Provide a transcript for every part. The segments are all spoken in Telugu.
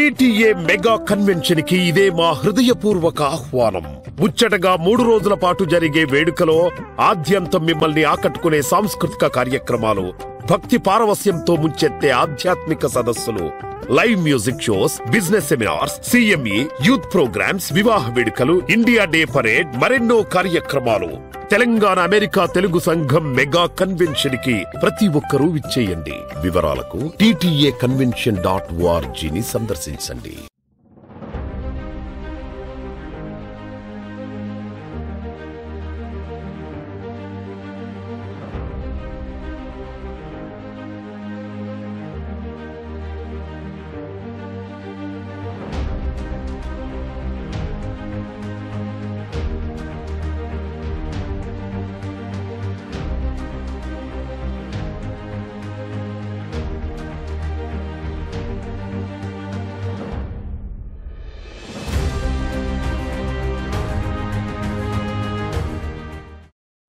టీటీఏ మెగా కన్వెన్షన్ కి ఇదే మా హృదయపూర్వక ఆహ్వానం. ముచ్చటగా 3 రోజుల పాటు జరిగే వేడుకలో ఆద్యంతం మిమ్మల్ని ఆకట్టుకునే సాంస్కృతిక కార్యక్రమాలు, భక్తి పారవస్యంతో ముంచెత్తే ఆధ్యాత్మిక సదస్సులు, live music shows, business seminars, CME, youth programs, వివాహ వేడుకలు, ఇండియా డే పరేడ్, మరెన్నో కార్యక్రమాలు. తెలంగాణ అమెరికా తెలుగు సంఘం మెగా కన్వెన్షన్ కి ప్రతి ఒక్కరూ విచ్చేయండి. వివరాలకు TTAconvention.org ని సందర్శించండి.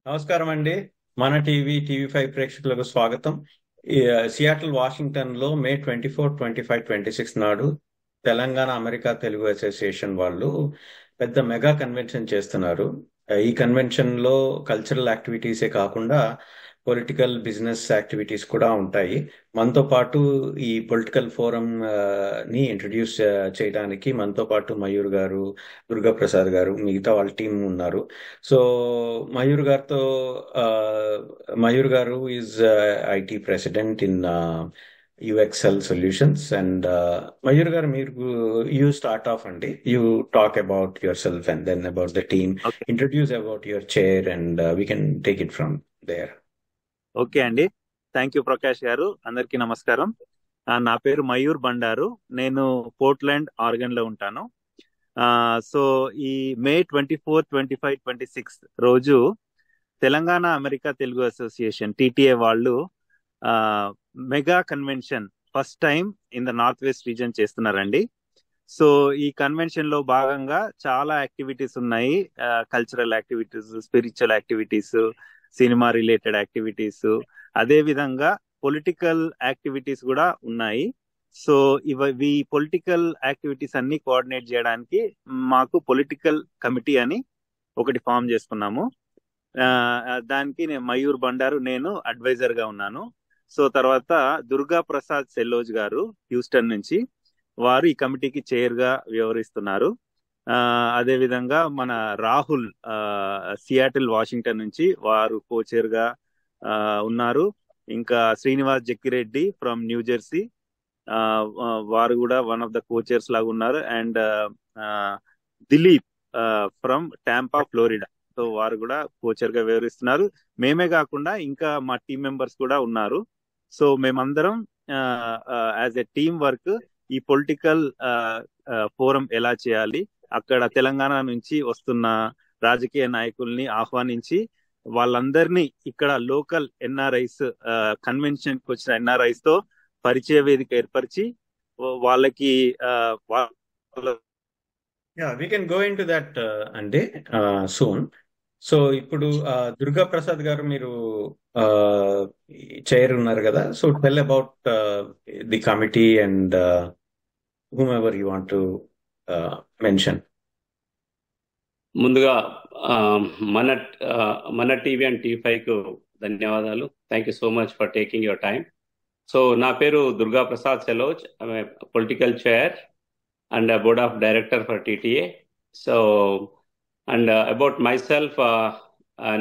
నమస్కారం అండి. మన టీవీ5 ప్రేక్షకులకు స్వాగతం. సియాటిల్ వాషింగ్టన్ లో మే 24, 25, 26 నాడు తెలంగాణ అమెరికా తెలుగు అసోసియేషన్ వాళ్ళు పెద్ద మెగా కన్వెన్షన్ చేస్తున్నారు. ఈ కన్వెన్షన్ లో కల్చరల్ యాక్టివిటీసే కాకుండా పొలిటికల్ బిజినెస్ యాక్టివిటీస్ కూడా ఉంటాయి. మనతో పాటు ఈ పొలిటికల్ ఫోరం ని ఇంట్రడ్యూస్ చేయడానికి మనతో పాటు మయూర్ గారు, దుర్గా ప్రసాద్ గారు, మిగతా వాళ్ళ టీం ఉన్నారు. సో మయూర్ గారు is IT president in UXL Solutions. And Mayur garu, you start off and you talk about yourself and then about the team. Okay. Introduce about your chair and we can take it from there. Okay అండి, థ్యాంక్ యూ ప్రకాష్ గారు. అందరికీ నమస్కారం. నా పేరు మయూర్ బండారు. నేను పోర్ట్లాండ్, ఆరెగన్ లో ఉంటాను. సో ఈ మే 24, 25, 26 రోజు Telangana America Telugu association TTA వాళ్ళు mega convention first time in the north west reason చేస్తున్నారండి. సో ఈ కన్వెన్షన్ లో భాగంగా చాలా యాక్టివిటీస్ ఉన్నాయి. Cultural activities, spiritual activities, cinema related activities, అదే విధంగా పొలిటికల్ యాక్టివిటీస్ కూడా ఉన్నాయి. సో ఈ పొలిటికల్ యాక్టివిటీస్ అన్ని కోఆర్డినేట్ చేయడానికి మాకు పొలిటికల్ కమిటీ అని ఒకటి ఫామ్ చేసుకున్నాము. దానికి నేను మయూర్ బండారు, నేను అడ్వైజర్ గా ఉన్నాను. సో తర్వాత దుర్గా ప్రసాద్ సెల్లోజ్ గారు హ్యూస్టన్ నుంచి, వారు ఈ కమిటీకి చైర్ గా వ్యవహరిస్తున్నారు. అదే విధంగా మన రాహుల్ సియాటిల్ వాషింగ్టన్ నుంచి, వారు కోచైర్ గా ఉన్నారు. ఇంకా Srinivas Jakkireddy from new Jersey, వారు కూడా వన్ ఆఫ్ ద కోచైర్స్ లాగా ఉన్నారు. And Dilip from Tampa, Florida, so వారు కూడా కోచర్ గా వ్యవహరిస్తున్నారు. మేమే కాకుండా ఇంకా మా టీం మెంబర్స్ కూడా ఉన్నారు. సో మేమందరం యాజ్ ఎ టీమ్ వర్క్ ఈ పొలిటికల్ ఫోరం ఎలా చేయాలి, అక్కడ తెలంగాణ నుంచి వస్తున్న రాజకీయ నాయకుల్ని ఆహ్వానించి వాళ్ళందరినీ ఇక్కడ లోకల్ NRIs, కన్వెన్షన్ కి వచ్చిన NRIs తో పరిచయ వేదిక ఏర్పరిచి వాళ్ళకి We can go into that అండి soon. సో ఇప్పుడు దుర్గా ప్రసాద్ గారు, మీరు చైర్ ఉన్నారు కదా, so tell about the committee and whomever you want to mention. ముందుగా మన మన టీవీ అండ్ టీవీ5కు ధన్యవాదాలు. Thank you so much for taking your time. So నా పేరు దుర్గా ప్రసాద్ సెలోజ్, political chair and a board of director for TTA. So, and about myself,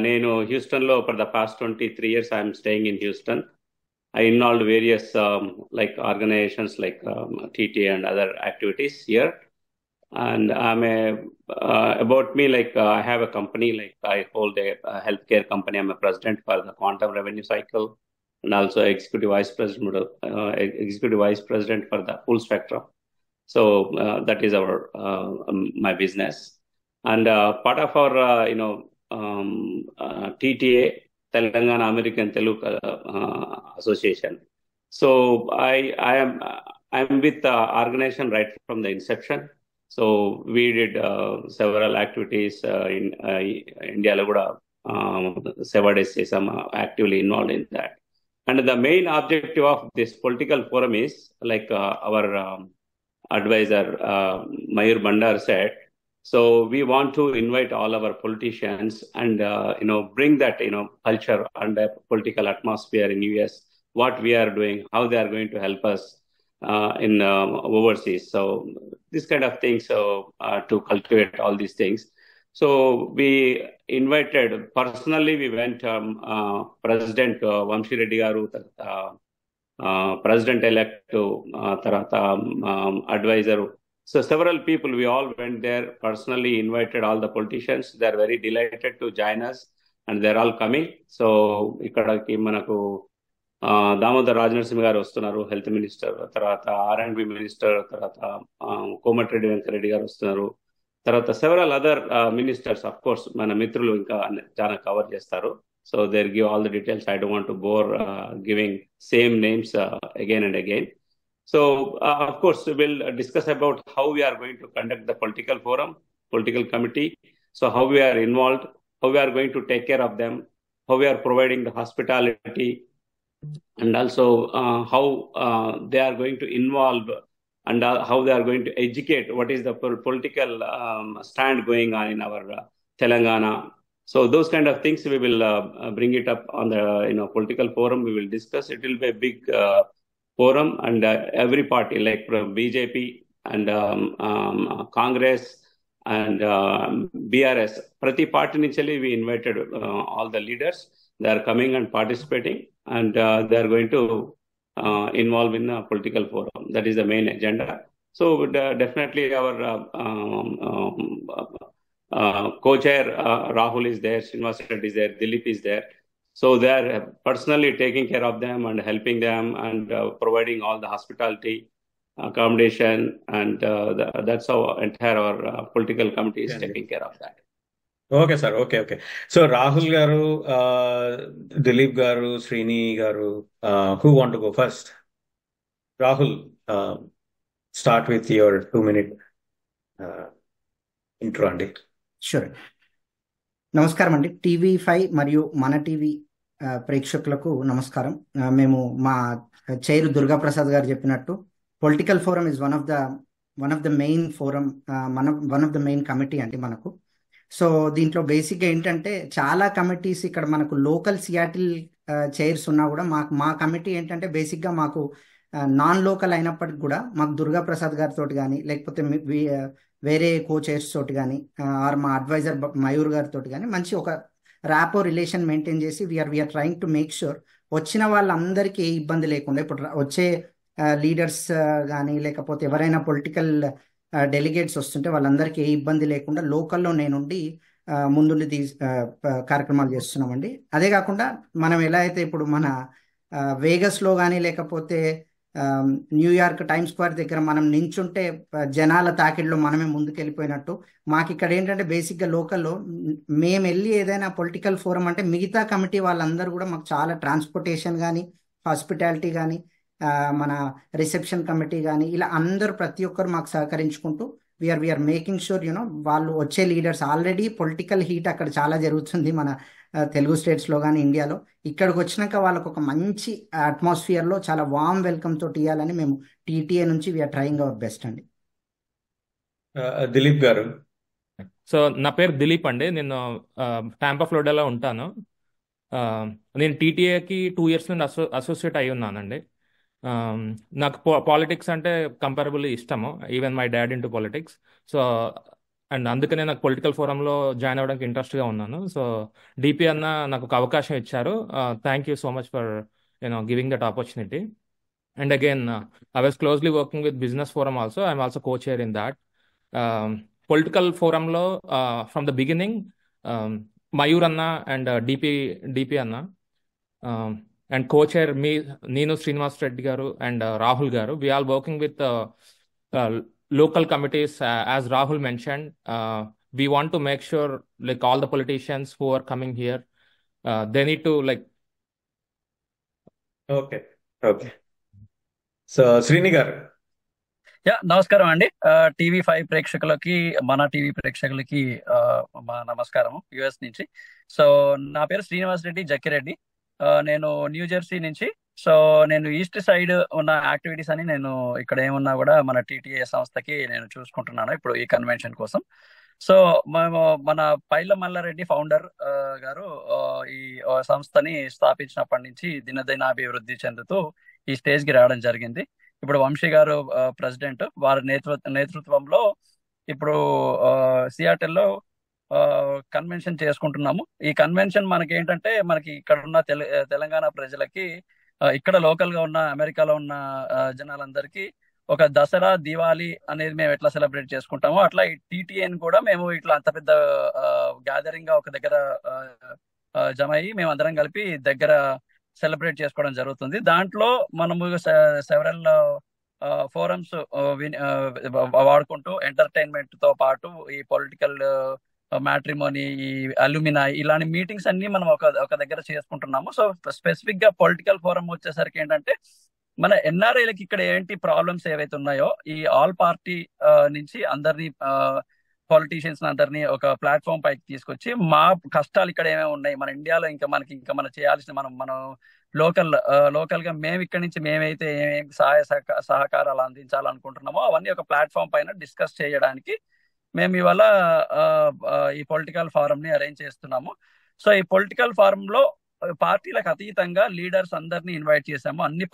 నేను హ్యూస్టన్ లో for the past 23 years I am staying in Houston. I involved various like organizations like TTA and other activities here. And about me, like I have a company, like I hold a healthcare company. I'm a president for the Quantum Revenue Cycle and also executive vice president for the Full Spectrum. So that is our my business, and part of our TTA, Telangana American Telugu Association. So I'm with the organization right from the inception. So we did several activities in India. Laguda 7 days I'm actively involved in that. And the main objective of this political forum is like our advisor Mayur Bandar said. So we want to invite all our politicians and bring that culture and political atmosphere in US, what we are doing, how they are going to help us in overseas. So this kind of things, to cultivate all these things. So we invited, personally we went President Vamshi Reddy Garu, President-elect Tarata advisor. So several people, we all went there, personally invited all the politicians. They are very delighted to join us and they're all coming. So ikkadaki manaku Damodar Rajanarasimha గారు వస్తున్నారు, హెల్త్ మినిస్టర్. తర్వాత R&B మినిస్టర్, తర్వాత కోమటిరెడ్డి వెంకరెడ్డి గారు వస్తున్నారు. తర్వాత several other ministers, of course మన మిత్రులు ఇంకా చాలా కవర్ చేస్తారు. So there give all the details. I don't want to bore giving same names again and again. So, of course, we'll discuss about how we are going to conduct the political forum, political committee. So, how we are involved, how we are going to take care of them, how we are providing the hospitality, and also how they are going to involve and how they are going to educate what is the political stand going on in our Telangana. So, those kind of things we will bring it up on the political forum. We will discuss. It will be a big forum, and every party like BJP and Congress and BRS, prati party initially we invited all the leaders. They are coming and participating, and they are going to involve in a political forum. That is the main agenda. So definitely our co-chair Rahul is there, Srinivas Reddy is there, Dilip is there. So they are personally taking care of them and helping them and providing all the hospitality, accommodation, and that's how entire our political committee is taking care of that. Okay sir, okay. So Rahul గారు, దిలీప్ గారు, శ్రీని గారు, who want to go first? Rahul, start with your 2-minute intro అండి. షూర్. నమస్కారం అండి. TV5 మరియు మన టీవీ ప్రేక్షకులకు నమస్కారం. మేము మా చైర్ దుర్గాప్రసాద్ గారు చెప్పినట్టు political forum is one of the main forum, one of the main committee అండి మనకు. సో దీంట్లో బేసిక్గా ఏంటంటే చాలా కమిటీస్ ఇక్కడ మనకు లోకల్ సియాటిల్ చైర్స్ ఉన్నా కూడా మా కమిటీ ఏంటంటే బేసిక్గా మాకు నాన్ లోకల్ అయినప్పటికి కూడా మాకు దుర్గాప్రసాద్ గారితో కానీ లేకపోతే వేరే కో చైర్స్ తోటి కానీ ఆర్ మా అడ్వైజర్ మయూర్ గారితో కానీ మంచి ఒక ర్యాపో రిలేషన్ మెయింటైన్ చేసి we're trying to make sure వచ్చిన వాళ్ళందరికీ ఏ ఇబ్బంది లేకుండా, ఇప్పుడు వచ్చే లీడర్స్ కానీ లేకపోతే ఎవరైనా పొలిటికల్ డెలిగేట్స్ వస్తుంటే వాళ్ళందరికీ ఏ ఇబ్బంది లేకుండా లోకల్లో నేనుండి ముందుండి కార్యక్రమాలు చేస్తున్నామండి. అదే కాకుండా మనం ఎలా అయితే ఇప్పుడు మన వేగస్లో కానీ లేకపోతే న్యూయార్క్ టైమ్ స్క్వేర్ దగ్గర మనం నించుంటే జనాల తాకిడిలో మనమే ముందుకెళ్ళిపోయినట్టు, మాకు ఇక్కడ ఏంటంటే బేసిక్గా లోకల్లో మేము వెళ్ళి ఏదైనా పొలిటికల్ ఫోరం అంటే మిగతా కమిటీ వాళ్ళందరూ కూడా మాకు చాలా ట్రాన్స్పోర్టేషన్ కానీ హాస్పిటాలిటీ కానీ మన రిసెప్షన్ కమిటీ కానీ ఇలా అందరూ ప్రతి ఒక్కరు మాకు సహకరించుకుంటూ వీఆర్ మేకింగ్ షూర్ వాళ్ళు వచ్చే లీడర్స్ ఆల్రెడీ పొలిటికల్ హీట్ అక్కడ చాలా జరుగుతుంది మన తెలుగు స్టేట్స్లో కానీ ఇండియాలో. ఇక్కడికి వచ్చినాక వాళ్ళకు ఒక మంచి అట్మాస్ఫియర్లో చాలా వామ్ వెల్కమ్ తోటి ఇవ్వాలని మేము టీటీఏ నుంచి వీఆర్ ట్రయింగ్ అవర్ బెస్ట్ అండి. దిలీప్ గారు. సో నా పేరు దిలీప్ అండి. నేను టాంపా ఫ్లోరిడాలో ఉంటాను. నేను టీటీఏకి 2 years నుండి అసోసియేట్ అయి ఉన్నానండి. నాకు పాలిటిక్స్ అంటే కంపారబుల్లీ ఇష్టము, even my dad into politics. So and అందుకనే నాకు పొలిటికల్ ఫోరంలో జాయిన్ అవ్వడానికి ఇంట్రెస్ట్గా ఉన్నాను. సో డిపి అన్న నాకు ఒక అవకాశం ఇచ్చారు. Thank you so much for giving that opportunity. And again I was closely working with business forum also. I'm also co chair in that. Political ఫోరంలో ఫ్రమ్ ద బిగినింగ్ మయూర్ అన్న అండ్ డిపి అన్న అండ్ co-chair నేను శ్రీనివాస్ రెడ్డి గారు అండ్ రాహుల్ గారు, we are working with local committees. As Rahul mentioned, we want to make sure like all the politicians who are coming here, they need to like. Okay. So Srini గారు. నమస్కారం అండి. TV5 ప్రేక్షకులకి, మన టీవీ ప్రేక్షకులకి మా నమస్కారం US నుంచి. సో నా పేరు శ్రీనివాస్ రెడ్డి జక్కిరెడ్డి. నేను న్యూ జెర్సీ నుంచి సో నేను ఈస్ట్ సైడ్ ఉన్న యాక్టివిటీస్ అని నేను ఇక్కడ ఏమున్నా కూడా మన టీటీఏ సంస్థకి నేను చూసుకుంటున్నాను ఇప్పుడు ఈ కన్వెన్షన్ కోసం. సో మేము మన పైల మల్లారెడ్డి ఫౌండర్ గారు ఈ సంస్థని స్థాపించినప్పటి నుంచి దినదినాభివృద్ధి చెందుతూ ఈ స్టేజ్ కి రావడం జరిగింది. ఇప్పుడు వంశీ గారు ప్రెసిడెంట్, వారి నేతృత్వంలో ఇప్పుడు సియాటెల్లో కన్వెన్షన్ చేసుకుంటున్నాము. ఈ కన్వెన్షన్ మనకి ఏంటంటే మనకి ఇక్కడ ఉన్న తెలంగాణ ప్రజలకి ఇక్కడ లోకల్ గా ఉన్న అమెరికాలో ఉన్న జనాలందరికీ ఒక దసరా దివాళీ అనేది మేము ఎట్లా సెలబ్రేట్ చేసుకుంటామో అట్లా ఈ టీటీఎన్ కూడా మేము ఇట్లా అంత పెద్ద గ్యాదరింగ్ గా ఒక దగ్గర జమ అయ్యి మేము అందరం కలిపి దగ్గర సెలబ్రేట్ చేసుకోవడం జరుగుతుంది. దాంట్లో మనము సెవరల్ ఫోరమ్స్ వాడుకుంటూ ఎంటర్టైన్మెంట్ తో పాటు ఈ పొలిటికల్ మ్యాట్రిమోనీ, ఈ అల్యూమినా, ఇలాంటి మీటింగ్స్ అన్ని మనం ఒక దగ్గర చేసుకుంటున్నాము. సో స్పెసిఫిక్ గా పొలిటికల్ ఫోరం వచ్చేసరికి ఏంటంటే మన ఎన్ఆర్ఐలకి ఇక్కడ ఏంటి ప్రాబ్లమ్స్ ఏవైతే ఉన్నాయో ఈ ఆల్ పార్టీ నుంచి అందరినీ పొలిటీషియన్స్ అందరినీ ఒక ప్లాట్ఫామ్ పైకి తీసుకొచ్చి మా కష్టాలు ఇక్కడ ఏమేమి ఉన్నాయి, మన ఇండియాలో ఇంకా మనం చేయాల్సిన మనం లోకల్ గా మేము ఇక్కడ నుంచి మేమైతే ఏమేమి సహకారాలు అందించాలనుకుంటున్నామో అవన్నీ ఒక ప్లాట్ఫామ్ పైన డిస్కస్ చేయడానికి మేము ఇవాళ ఈ పొలిటికల్ ఫారం ని అరేంజ్ చేస్తున్నాము. సో ఈ పొలిటికల్ ఫారం లో పార్టీలకు అతీతంగా లీడర్స్ అందరినీ ఇన్వైట్ చేశాము. అన్ని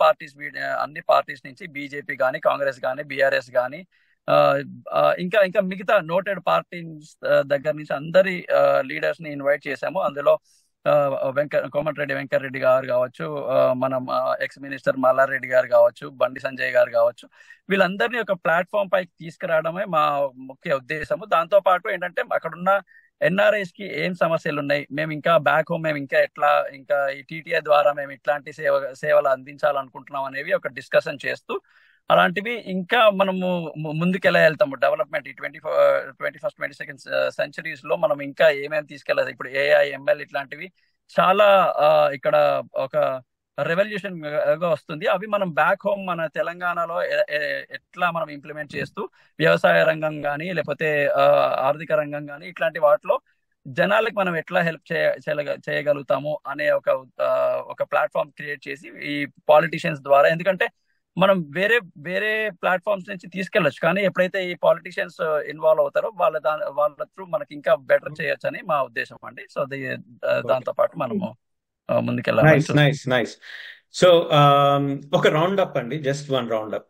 పార్టీస్ నుంచి బీజేపీ కానీ, కాంగ్రెస్ కానీ, బీఆర్ఎస్ కానీ, ఇంకా మిగతా నోటెడ్ పార్టీస్ దగ్గర నుంచి అందరి లీడర్స్ ని ఇన్వైట్ చేశాము. అందులో కోమటిరెడ్డి వెంకటరెడ్డి గారు కావచ్చు, మనం ఎక్స్ మినిస్టర్ మల్లారెడ్డి గారు కావచ్చు, బండి సంజయ్ గారు కావచ్చు, వీళ్ళందరినీ ఒక ప్లాట్ఫామ్ పైకి తీసుకురావడమే మా ముఖ్య ఉద్దేశము. దాంతో పాటు ఏంటంటే అక్కడున్న ఎన్ఆర్ఐస్ కి ఏం సమస్యలు ఉన్నాయి, మేము ఇంకా బ్యాక్ హోమ్ మేము ఇంకా ఈ టీటీఐ ద్వారా మేము ఇట్లాంటి సేవలు అందించాలనుకుంటున్నాం అనేవి ఒక డిస్కషన్ చేస్తూ అలాంటివి ఇంకా మనము ముందుకెలా వెళ్తాము డెవలప్మెంట్ ఈ 21st 22nd సెంచరీస్ లో మనం ఇంకా ఏమేమి తీసుకెళ్ళాలి. ఇప్పుడు ఏఐ, ఎంఎల్ ఇట్లాంటివి చాలా ఇక్కడ ఒక రెవల్యూషన్ గా వస్తుంది. అవి మనం బ్యాక్ హోమ్ మన తెలంగాణలో ఎట్లా మనం ఇంప్లిమెంట్ చేస్తూ వ్యవసాయ రంగం కానీ లేకపోతే ఆర్థిక రంగం కానీ ఇట్లాంటి వాటిలో జనాలకు మనం ఎట్లా హెల్ప్ చేయగలుగుతాము అనే ఒక ప్లాట్ఫామ్ క్రియేట్ చేసి ఈ పాలిటిషియన్స్ ద్వారా, ఎందుకంటే మనం వేరే ప్లాట్ఫామ్స్ నుంచి తీసుకెళ్లొచ్చు కానీ ఎప్పుడైతే ఈ పాలిటిషియన్స్ ఇన్వాల్వ్ అవుతారో వాళ్ళ త్రూ మనకి ఇంకా బెటర్ చేయొచ్చు అని మా ఉద్దేశం అండి. సో దాంతో పాటు మనము ముందుకెళ్ళాలి. నైస్. సో ఒక రౌండ్ అప్ అండి, just one round up.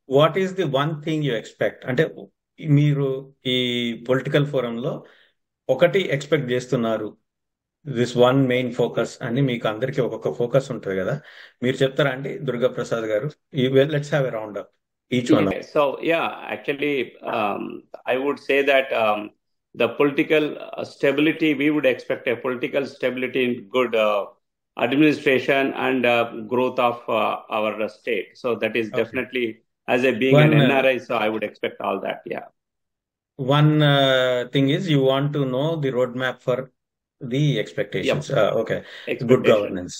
What is the one thing you expect, అంటే మీరు ఈ పొలిటికల్ ఫోరంలో ఒకటి ఎక్స్పెక్ట్ చేస్తున్నారు, దిస్ వన్ మెయిన్ ఫోకస్ అని మీకు అందరికి ఒక్కొక్క ఫోకస్ ఉంటుంది కదా, మీరు చెప్తారా అండి దుర్గా ప్రసాద్ గారు? Let's have a round up each one. So yeah, actually I would say that the political stability, we would expect a political stability in good administration and growth of our state. So that is definitely, as a being an NRI, so I would expect all that. Yeah. One thing is you want to know the roadmap for the expectations. Okay. Good governance.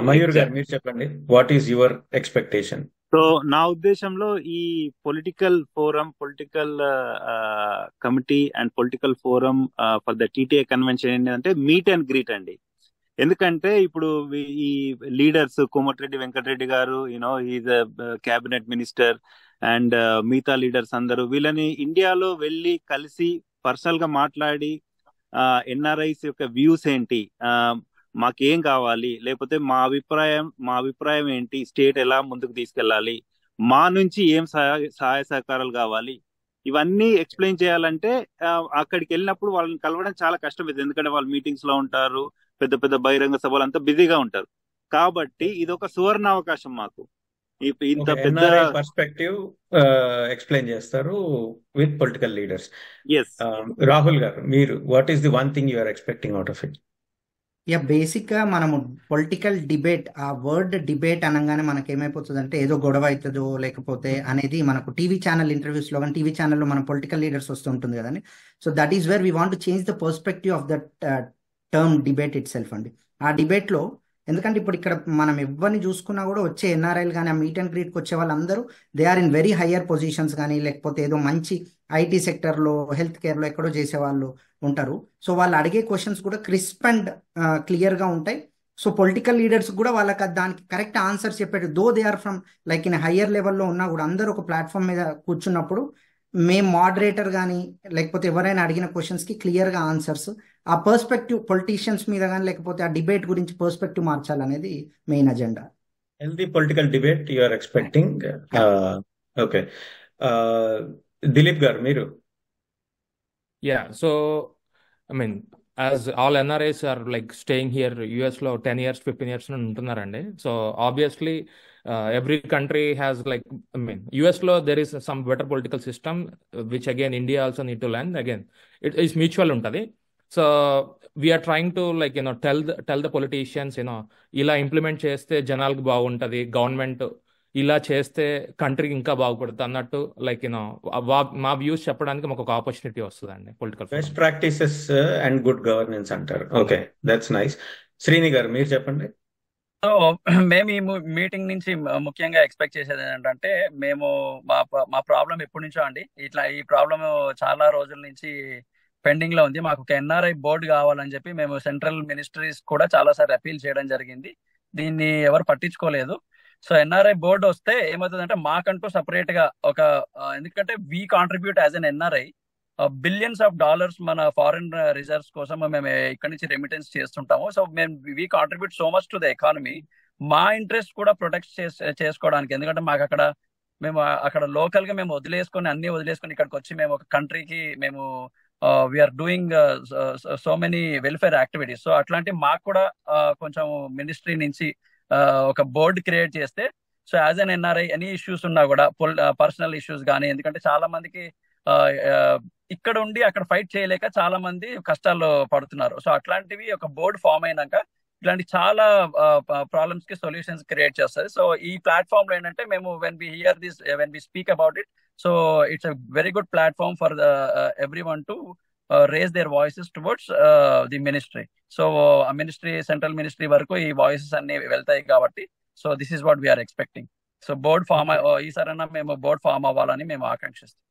Mayur గారు మీరు చెప్పండి, what is your expectation? So నా ఉద్దేశంలో ఈ political forum, political committee and political forum for the TTA convention ఏంటంటే మీట్ అండ్ గ్రీట్ అండి. ఎందుకంటే ఇప్పుడు ఈ లీడర్స్ కోమటిరెడ్డి వెంకటరెడ్డి గారు, ఈజ్ క్యాబినెట్ మినిస్టర్ అండ్ మిగతా లీడర్స్ అందరూ వీళ్ళని ఇండియాలో వెళ్ళి కలిసి పర్సనల్ గా మాట్లాడి ఎన్ఆర్ఐస్ యొక్క వ్యూస్ ఏంటి, మాకేం కావాలి, లేకపోతే మా అభిప్రాయం ఏంటి, స్టేట్ ఎలా ముందుకు తీసుకెళ్లాలి, మా నుంచి ఏం సహాయ సహకారాలు కావాలి, ఇవన్నీ ఎక్స్ప్లెయిన్ చేయాలంటే అక్కడికి వెళ్ళినప్పుడు వాళ్ళని కలవడం చాలా కష్టమైంది. ఎందుకంటే వాళ్ళు మీటింగ్స్ లో ఉంటారు, పెద్ద పెద్ద బహిరంగ సభలు అంతా బిజీగా ఉంటారు. కాబట్టి ఇది ఒక సువర్ణ అవకాశం మాకు. ఇంత పెద్ద పర్స్పెక్టివ్ ఎక్స్ప్లెయిన్ చేస్తారు with political leaders. Yes Rahul గారు, మీరు what is the one thing you are expecting out of it? Basic గా మనము పొలిటికల్ డిబేట్, ఆ వర్డ్ డిబేట్ అనగానే మనకి ఏమైపోతుంది అంటే ఏదో గొడవ అవుతుందో లేకపోతే అనేది మనకు టీవీ ఛానల్ ఇంటర్వ్యూస్ లో కానీ టీవీ ఛానల్లో మన పొలిటికల్ లీడర్స్ వస్తుంటుంది కదండి. So that is where we want to change the perspective of that term debate it self అండి. ఆ డిబేట్ లో ఎందుకంటే ఇప్పుడు ఇక్కడ మనం ఎవరిని చూసుకున్నా కూడా వచ్చే ఎన్ఆర్ఐలు కానీ ఆ మీట్ అండ్ గ్రీట్కి వచ్చే వాళ్ళందరూ they are in very higher positions కానీ లేకపోతే ఏదో మంచి ఐటీ సెక్టర్లో, హెల్త్ కేర్లో ఎక్కడో చేసే వాళ్ళు ఉంటారు. సో వాళ్ళు అడిగే క్వశ్చన్స్ కూడా క్రిస్ప్ అండ్ క్లియర్గా ఉంటాయి. సో పొలిటికల్ లీడర్స్ కూడా వాళ్ళకి దానికి కరెక్ట్ ఆన్సర్స్ చెప్పారు. Though they are from like in higher లెవెల్లో ఉన్నా కూడా అందరూ ఒక ప్లాట్ఫామ్ మీద కూర్చున్నప్పుడు మేము మోడరేటర్ కానీ లేకపోతే ఎవరైనా అడిగిన క్వశ్చన్స్కి క్లియర్గా ఆన్సర్స్, ఆ పర్స్పెక్టివ్ పొలిటీషియన్స్ మీద కానీ లేకపోతే ఆ డిబేట్ గురించి పర్స్పెక్టివ్ మార్చాలనేది main agenda. Healthy political debate you are expecting. Okay, Dileep garu మీరు. Yeah, so I mean, as all NRIs are like staying here, US లో 10 years, 15 years నుండి ఉంటున్నారండి. So obviously, every country has like, I mean, US లో there is some better political system, which again India also need to learn. Again, it is mutual ఉంటుంది. So we are trying to like, you know, tell the politicians, you know, ఇలా ఇంప్లిమెంట్ చేస్తే జనాలకు బాగుంటుంది, గవర్నమెంట్ ఇలా చేస్తే కంట్రీకి ఇంకా బాగుపడుతుంది అన్నట్టు లైక్ యూనో మా వ్యూస్ చెప్పడానికి మాకు ఒక ఆపర్చునిటీ వస్తుందండి political best practices and good governance అంటారు. Okay, that's nice. శ్రీని గారు మీరు చెప్పండి. సో మేము ఈ మీటింగ్ నుంచి ముఖ్యంగా ఎక్స్పెక్ట్ చేసేది ఏంటంటే, మేము మా ప్రాబ్లం ఎప్పటి నుంచో అండి, ఇట్లా ఈ ప్రాబ్లం చాలా రోజుల నుంచి పెండింగ్ లో ఉంది. మాకు ఒక ఎన్ఆర్ఐ బోర్డు కావాలని చెప్పి మేము సెంట్రల్ మినిస్ట్రీస్ కూడా చాలా సార్లు అపీల్ చేయడం జరిగింది. దీన్ని ఎవరు పట్టించుకోలేదు. సో ఎన్ఆర్ఐ బోర్డు వస్తే ఏమవుతుందంటే మాకంటూ సపరేట్ గా ఒక ఎందుకంటే we contribute as an NRI billions of dollars మన ఫారిన్ రిజర్వ్స్ కోసం మేము ఇక్కడ నుంచి రెమిటెన్స్ చేస్తుంటాము. సో మేము we contribute so much to the economy. మా ఇంట్రెస్ట్ కూడా ప్రొటెక్ట్ చేసుకోవడానికి, ఎందుకంటే మాకు అక్కడ మేము అక్కడ లోకల్ గా మేము అన్ని వదిలేసుకొని ఇక్కడికి వచ్చి మేము ఒక కంట్రీకి మేము we're doing so many welfare activities. So అట్లాంటి మాకు కూడా కొంచెం మినిస్ట్రీ నుంచి ఒక బోర్డు క్రియేట్ చేస్తే, so as an NRI any issues ఉన్నా కూడా పర్సనల్ ఇష్యూస్ కానీ, ఎందుకంటే చాలా మందికి ఇక్కడ ఉండి అక్కడ ఫైట్ చేయలేక చాలా మంది కష్టాల్లో పడుతున్నారు. సో అట్లాంటివి ఒక బోర్డు ఫామ్ అయినాక ఇట్లాంటి చాలా ప్రాబ్లమ్స్ కి సొల్యూషన్స్ క్రియేట్ చేస్తుంది. సో ఈ ప్లాట్ఫామ్ లో ఏంటంటే మేము when we speak about it, so it's a very good platform for everyone to raise their voices towards the ministry. So a ministry, central ministry వరకు ఈ వాయిసెస్ అన్ని వెళ్తాయి కాబట్టి, so this is what we're expecting. So board form ఈసారైనా మేము బోర్డ్ ఫామ్ అవ్వాలని మేము ఆకాంక్షిస్తాం.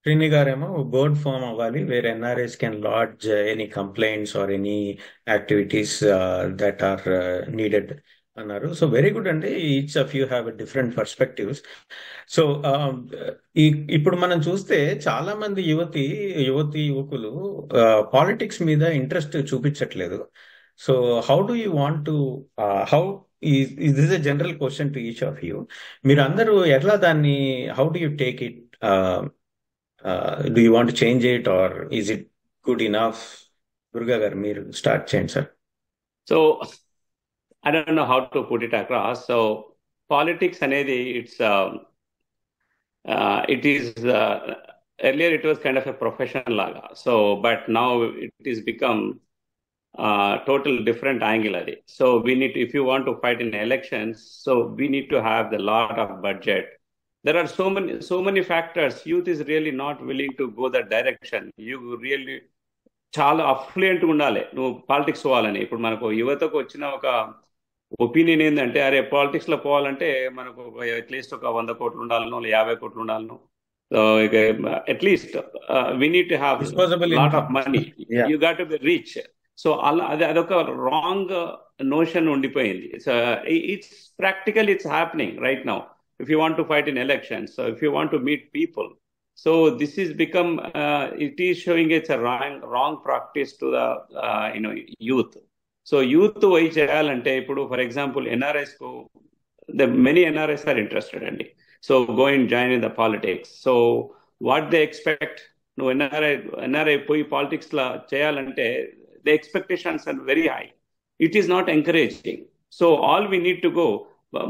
శ్రీని గారేమో బోర్డ్ ఫామ్ అవ్వాలి where NRIs can lodge any complaints or any activities that are needed అన్నారు. సో వెరీ గుడ్ అండి, each of you have different perspectives. So ఇప్పుడు మనం చూస్తే చాలా మంది యువకులు పాలిటిక్స్ మీద ఇంట్రెస్ట్ చూపించట్లేదు. So how do you want to this is a general question to each of you. మీరు అందరూ ఎట్లా దాన్ని how do you take it? Do you want change it or is it good enough? Durga గారు మీరు స్టార్ట్ చేయండి sir. So I don't know how to put it across. So politics anedi it is earlier it was kind of a profession laga. So but now it is become total different angle adi. So we need to, if you want to fight in elections, so we need to have the lot of budget. There are so many factors. Youth is really not willing to go that direction. You really చాలా అఫ్లుయెంట్ ఉండాలి నువ్వు పాలిటిక్స్ పోవాలని. ఇప్పుడు మనకు యువతకు వచ్చిన ఒక ఒపీనియన్ ఏంటంటే, అరే పాలిటిక్స్ లో పోవాలంటే మనకు అట్లీస్ట్ ఒక 100 కోట్లు ఉండాలను, 50 కోట్లు ఉండాలను. ఇక at least we need to have lot of money, you got to be rich. So అలా అదొక రాంగ్ నోషన్ ఉండిపోయింది. So it's practical, it's happening right now. If you want to fight in elections, if you want to meet people, so this is become it is showing it's a wrong practice to the youth. So youth why cheyalante ipudu for example NRIs ko the many NRIs are interested andi, so go and join in the politics. So what they expect, no NRI poi politics la cheyalante the expectations are very high. It is not encouraging. So all we need to go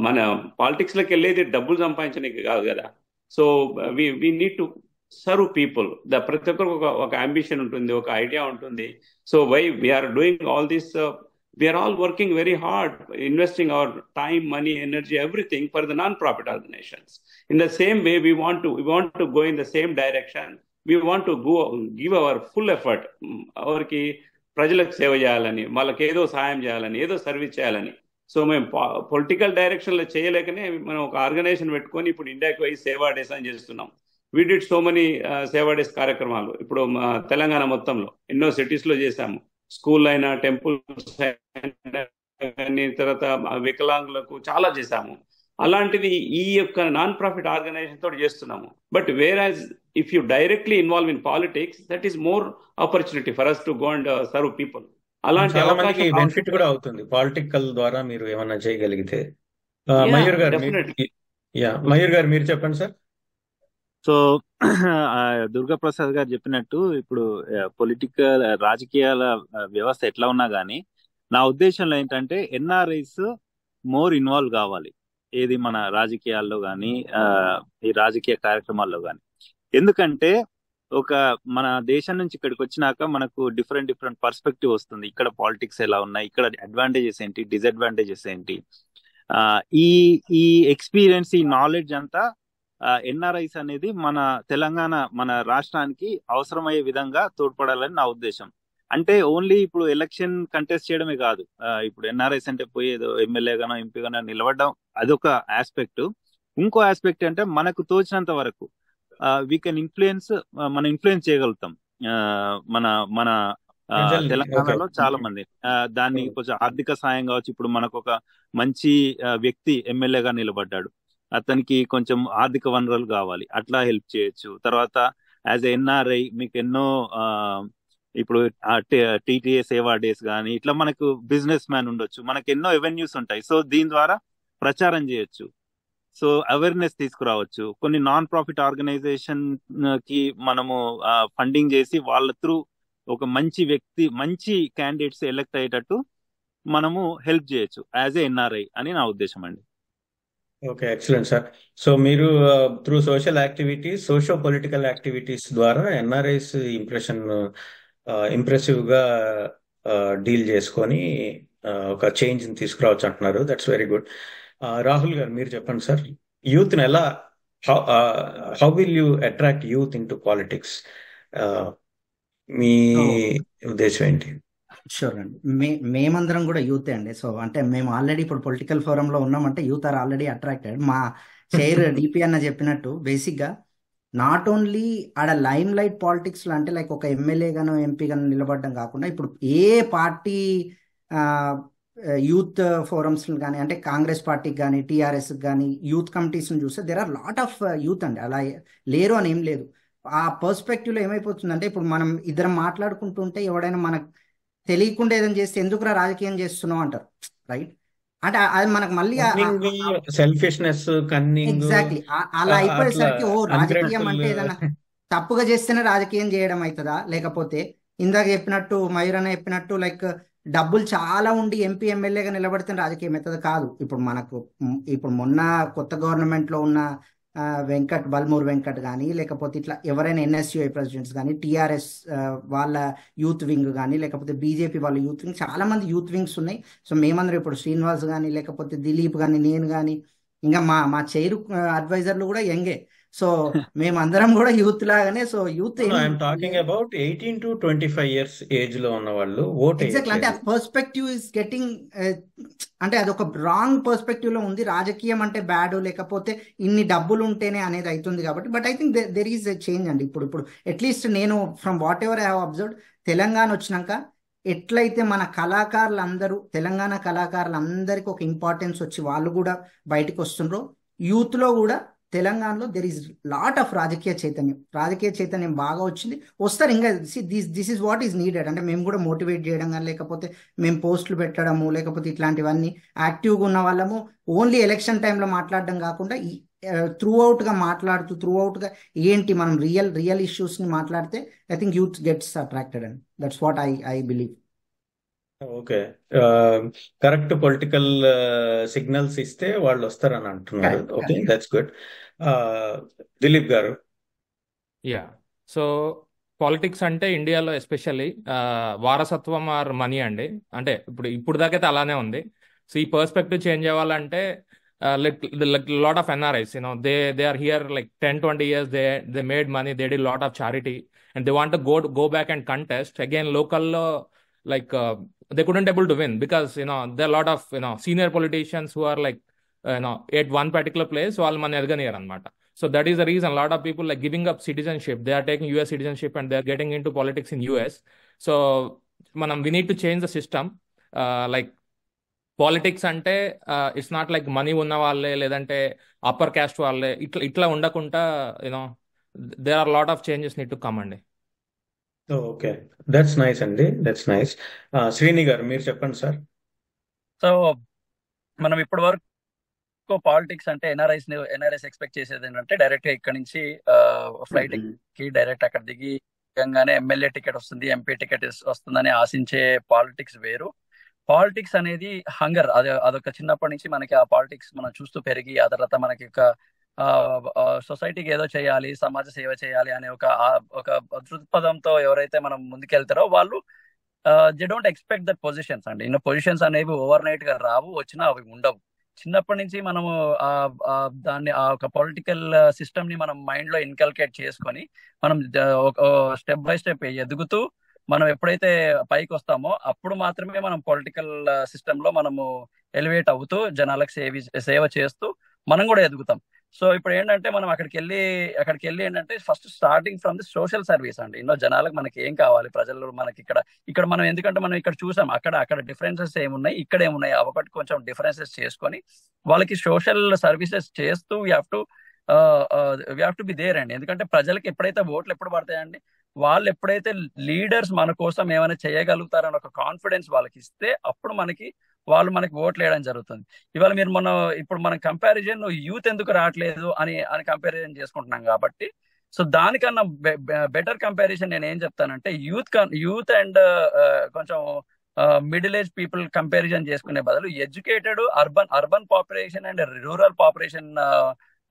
mana politics la kelledi double సంపాదించడానికి కాదు కదా. So we need to serve people. ప్రతి ఒక్కరికి ఒక అంబిషన్ ఉంటుంది, ఒక ఐడియా ఉంటుంది. So why we're doing all this, we're all working very hard, investing our time, money, energy, everything for the non profit organisations. In the same way we want to go in the same direction. We want to give our full effort. ఎవరికి ప్రజలకు సేవ చేయాలని, వాళ్ళకి ఏదో సాయం చేయాలని, ఏదో సర్వీస్ చేయాలని. సో మేము పొలిటికల్ డైరెక్షన్లో చేయలేకనే మనం ఒక ఆర్గనైజేషన్ పెట్టుకొని ఇప్పుడు ఇండియాకి పోయి సేవా డేస్ అని చేస్తున్నాం. వీ డిడ్ సో మెనీ సేవా డేస్ కార్యక్రమాలు. ఇప్పుడు తెలంగాణ మొత్తంలో ఎన్నో సిటీస్లో చేశాము. స్కూల్ అయినా, టెంపుల్స్ అయినా, కానీ తర్వాత వికలాంగులకు చాలా చేశాము. అలాంటిది ఈ యొక్క నాన్ ప్రాఫిట్ ఆర్గనైజేషన్ తోటి చేస్తున్నాము. But whereas if you directly involve in politics, that is more opportunity for us to go and serve people. అలాంటి చాలా మందికి అవకాశం బెనిఫిట్ కూడా అవుతుంది పొలిటికల్ ద్వారా మీరు ఏమన్నా చేయగలిగితే. మయూర్ గారు డెఫినెట్లీ. మయూర్ గారు మీరు చెప్పండి సార్. సో దుర్గా ప్రసాద్ గారు చెప్పినట్టు ఇప్పుడు పొలిటికల్ రాజకీయాల వ్యవస్థ ఎట్లా ఉన్నా గానీ నా ఉద్దేశంలో ఏంటంటే ఎన్ఆర్ఐస్ మోర్ ఇన్వాల్వ్ కావాలి, ఏది మన రాజకీయాల్లో కానీ ఈ రాజకీయ కార్యక్రమాల్లో కానీ. ఎందుకంటే మన దేశం నుంచి ఇక్కడికి వచ్చినాక మనకు డిఫరెంట్ పర్స్పెక్టివ్ వస్తుంది. ఇక్కడ పాలిటిక్స్ ఎలా ఉన్నాయి, ఇక్కడ అడ్వాంటేజెస్ ఏంటి, డిసడ్వాంటేజెస్ ఏంటి, ఈ ఎక్స్పీరియన్స్, ఈ నాలెడ్జ్ అంతా ఎన్ఆర్ఐస్ అనేది మన తెలంగాణ, మన రాష్ట్రానికి అవసరమయ్యే విధంగా తోడ్పడాలని నా ఉద్దేశం. అంటే ఓన్లీ ఇప్పుడు ఎలక్షన్ కంటెస్ట్ చేయడమే కాదు, ఇప్పుడు ఎన్ఆర్ఐస్ అంటే పోయి ఏదో ఎమ్మెల్యేగానో ఎంపీగానో నిలబడడం అదొక ఆస్పెక్ట్. ఇంకో ఆస్పెక్ట్ అంటే మనకు తోచినంత వరకు వీ కెన్ ఇన్ఫ్లుయెన్స్, మనం ఇన్ఫ్లుయెన్స్ చేయగలుగుతాం మన తెలంగాణలో చాలా మంది. దాన్ని కొంచెం ఆర్థిక సాయం కావచ్చు. ఇప్పుడు మనకు ఒక మంచి వ్యక్తి ఎమ్మెల్యేగా నిలబడ్డాడు, అతనికి కొంచెం ఆర్థిక వనరులు కావాలి, అట్లా హెల్ప్ చేయొచ్చు. తర్వాత యాజ్ ఎన్ఆర్ఐ మీకు ఎన్నో ఇప్పుడు టీటీఏ సేవా డేస్ కానీ ఇట్లా మనకు బిజినెస్ మ్యాన్ ఉండొచ్చు, మనకు ఎన్నో ఎవెన్యూస్ ఉంటాయి. సో దీని ద్వారా ప్రచారం చేయొచ్చు, సో అవేర్నెస్ తీసుకురావచ్చు. కొన్ని నాన్ ప్రాఫిట్ ఆర్గనైజేషన్ కి మనము ఫండింగ్ చేసి వాళ్ళ త్రూ ఒక మంచి వ్యక్తి, మంచి క్యాండిడేట్స్ ఎలక్ట్ అయ్యేటట్టు మనము హెల్ప్ చేయొచ్చు యాజ్ ఏ ఎన్ఆర్ఐ అని నా ఉద్దేశం అండి. Okay, excellent sir. సో మీరు through social activities, socio political activities ద్వారా ఎన్ఆర్ఐస్ ఇంప్రెసివ్ గా డీల్ చేసుకొని ఒక చేంజ్ తీసుకురావచ్చు అంటున్నారు. That's very good. రాహుల్ గారు మీరు చెప్పండి సార్. యూత్ ని ఎలా, how will you attract youth into politics? మీ ఉద్దేశం ఏంటి? షూర్ అండి. మేమందరం కూడా యూతే అండి. సో అంటే మేము ఆల్రెడీ ఇప్పుడు పొలిటికల్ ఫోరంలో ఉన్నామంటే యూత్ ఆర్ ఆల్రెడీ అట్రాక్టెడ్. మా చైర్ డిపి అన్న చెప్పినట్టు బేసిక్గా నాట్ ఓన్లీ ఆడ లైమ్ లైట్ పాలిటిక్స్ లో అంటే లైక్ ఒక ఎమ్మెల్యే గానో ఎంపీ గానో నిలబడడం కాకుండా ఇప్పుడు ఏ పార్టీ యూత్ ఫోరమ్స్ కానీ అంటే కాంగ్రెస్ పార్టీకి కానీ టీఆర్ఎస్ కానీ యూత్ కమిటీస్ చూస్తే there are lot of youth అండి. అలా లేరు అని ఏం లేదు. ఆ పర్స్పెక్టివ్ లో ఏమైపోతుందంటే ఇప్పుడు మనం ఇద్దరం మాట్లాడుకుంటుంటే ఎవడైనా మనకు తెలియకుండా ఏదైనా చేస్తే ఎందుకురా రాజకీయం చేస్తున్నావు అంటారు, రైట్? అంటే అది మనకు మళ్ళీ సెల్ఫిష్నెస్, ఎగ్జాక్ట్లీ అలా అయిపోయేసరికి ఓ రాజకీయం అంటే ఏదైనా తప్పుగా చేస్తేనే రాజకీయం చేయడం అవుతుందా, లేకపోతే ఇందాక చెప్పినట్టు మయూర్ అన్న చెప్పినట్టు లైక్ డబ్బులు చాలా ఉండి ఎంపీ ఎమ్మెల్యేగా నిలబడితే రాజకీయం అవుతుంది కాదు. ఇప్పుడు మొన్న కొత్త గవర్నమెంట్ లో ఉన్న బల్మూర్ వెంకట్ కానీ లేకపోతే ఇట్లా ఎవరైనా ఎన్ఎస్యుఐ ప్రెసిడెంట్స్ కానీ టీఆర్ఎస్ వాళ్ళ యూత్ వింగ్ కానీ లేకపోతే బీజేపీ వాళ్ళ యూత్ వింగ్, చాలా మంది యూత్ వింగ్స్ ఉన్నాయి. సో మేమందరం ఇప్పుడు శ్రీనివాస్ కానీ లేకపోతే దిలీప్ కానీ నేను కానీ ఇంకా మా చైర్ అడ్వైజర్లు కూడా యంగే. సో మేమందరం కూడా యూత్ లాగానే. So youth talking about 18 to 25 years age లో ఉన్న వాళ్ళు ఓట్ ఎగ్జాక్ట్లీ అంటే ఆ పర్స్పెక్టివ్ ఇస్ గెటింగ్, అంటే అదొక రాంగ్ పర్స్పెక్టివ్ లో ఉంది. రాజకీయం అంటే బ్యాడ్, లేకపోతే ఇన్ని డబ్బులు ఉంటేనే అనేది అవుతుంది కాబట్టి. But I think there is a change అండి. ఇప్పుడు అట్లీస్ట్ నేను from what ever I have observed, Telangana వచ్చినాక ఎట్లయితే మన కళాకారులందరూ, తెలంగాణ కళాకారులందరికీ ఒక ఇంపార్టెన్స్ వచ్చి వాళ్ళు కూడా బయటకు వస్తుండ్రో, యూత్ లో కూడా తెలంగాణలో దెర్ ఈస్ లాట్ ఆఫ్ రాజకీయ చైతన్యం బాగా వచ్చింది. వస్తారు ఇంకా this is what is needed. అంటే మేము కూడా మోటివేట్ చేయడం కానీ లేకపోతే మేము పోస్టులు పెట్టడము లేకపోతే ఇట్లాంటివన్నీ యాక్టివ్గా ఉన్న వాళ్ళము ఓన్లీ ఎలక్షన్ టైంలో మాట్లాడడం కాకుండా త్రూ అవుట్గా మాట్లాడుతూ గా ఏంటి మనం రియల్ ఇష్యూస్ని మాట్లాడితే I think youth gets attracted and that's what I believe. Okay, correct political signals ఇస్తే వాళ్ళు వస్తారని అంటున్నారు. Okay, that's good. దిలీప్ గారు. యా, సో పాలిటిక్స్ అంటే ఇండియాలో ఎస్పెషల్లీ వారసత్వం ఆర్ మనీ అండి. అంటే ఇప్పుడు దాకైతే అలానే ఉంది. సో ఈ పర్స్పెక్టివ్ చేంజ్ అవ్వాలంటే lot of NRIs, they are here like 10-20 years, they made money, they did lot of charity and they want to go back and contest again local, like they couldn't able to win because there are a lot of senior politicians who are like at one particular place, so all money edganiyaru anamata. So that is the reason a lot of people like giving up citizenship, they are taking US citizenship and they are getting into politics in US. So we need to change the system, like politics అంటే ఇట్స్ నాట్ లైక్ మనీ ఉన్న వాళ్ళే లేదంటే అప్పర్ క్యాస్ట్ వాళ్ళే ఇట్లా ఇట్లా ఉండకుండా you know there are lot of changes need to come అండి. ఓకే, దట్స్ నైస్ అండి, దట్స్ నైస్. శ్రీని గారు మీరు చెప్పండి సార్. సో మనం ఇప్పటి వరకు పాలిటిక్స్ అంటే ఎన్ఆర్ఐస్ ఎక్స్పెక్ట్ చేసేది ఏంటంటే డైరెక్ట్ గా ఇక్కడ నుంచి ఫ్లైట్ ఎక్కి డైరెక్ట్ అక్కడ దిగి దిగంగానే ఎమ్మెల్యే టికెట్ వస్తుంది, ఎంపీ టికెట్ వస్తుందని ఆశించే పాలిటిక్స్ వేరు. పాలిటిక్స్ అనేది హంగర్, అదొక చిన్నప్పటి నుంచి మనకి ఆ పాలిటిక్స్ మనం చూస్తూ పెరిగి ఆ తర్వాత మనకి ఒక సొసైటీకి ఏదో చేయాలి, సమాజ సేవ చేయాలి అనే ఒక దృక్పథంతో ఎవరైతే మనం ముందుకెళ్తారో వాళ్ళు they don't expect that positions అండి. ఇన్న పొజిషన్స్ అనేవి ఓవర్ నైట్ గా రావు, వచ్చినా అవి ఉండవు. చిన్నప్పటి నుంచి మనము దాన్ని ఆ ఒక పొలిటికల్ సిస్టమ్ ని మనం మైండ్ లో ఇన్కల్కేట్ చేసుకొని మనం స్టెప్ బై స్టెప్ ఎదుగుతూ మనం ఎప్పుడైతే పైకి వస్తామో అప్పుడు మాత్రమే మనం పొలిటికల్ సిస్టమ్ లో మనము ఎలివేట్ అవుతూ జనాలకు సేవ చేస్తూ మనం కూడా ఎదుగుతాం. సో ఇప్పుడు ఏంటంటే మనం అక్కడికి వెళ్ళి ఏంటంటే first starting from the social service అండి. జనాలకు మనకి ఏం కావాలి, ప్రజలు మనకి ఇక్కడ మనం ఎందుకంటే మనం ఇక్కడ చూసాం అక్కడ డిఫరెన్సెస్ ఏమున్నాయి, ఇక్కడ ఏమున్నాయి, ఒకటి కొంచెం డిఫరెన్సెస్ చేసుకొని వాళ్ళకి సోషల్ సర్వీసెస్ చేస్తూ we have to be there అండి. ఎందుకంటే ప్రజలకి ఎప్పుడైతే ఓట్లు ఎప్పుడు పడతాయండి, వాళ్ళు ఎప్పుడైతే లీడర్స్ మన కోసం ఏమైనా చేయగలుగుతారని ఒక కాన్ఫిడెన్స్ వాళ్ళకి ఇస్తే అప్పుడు వాళ్ళు మనకి ఓట్లు వేయడం జరుగుతుంది. ఇవాళ ఇప్పుడు మనం కంపారిజన్ యూత్ ఎందుకు రావట్లేదు అని కంపారిజన్ చేసుకుంటున్నాం కాబట్టి, సో దానికన్నా బెటర్ కంపారిజన్ నేను ఏం చెప్తానంటే యూత్ అండ్ కొంచెం మిడిల్ ఏజ్ పీపుల్ కంపారిజన్ చేసుకునే బదులు educated urban population and rural population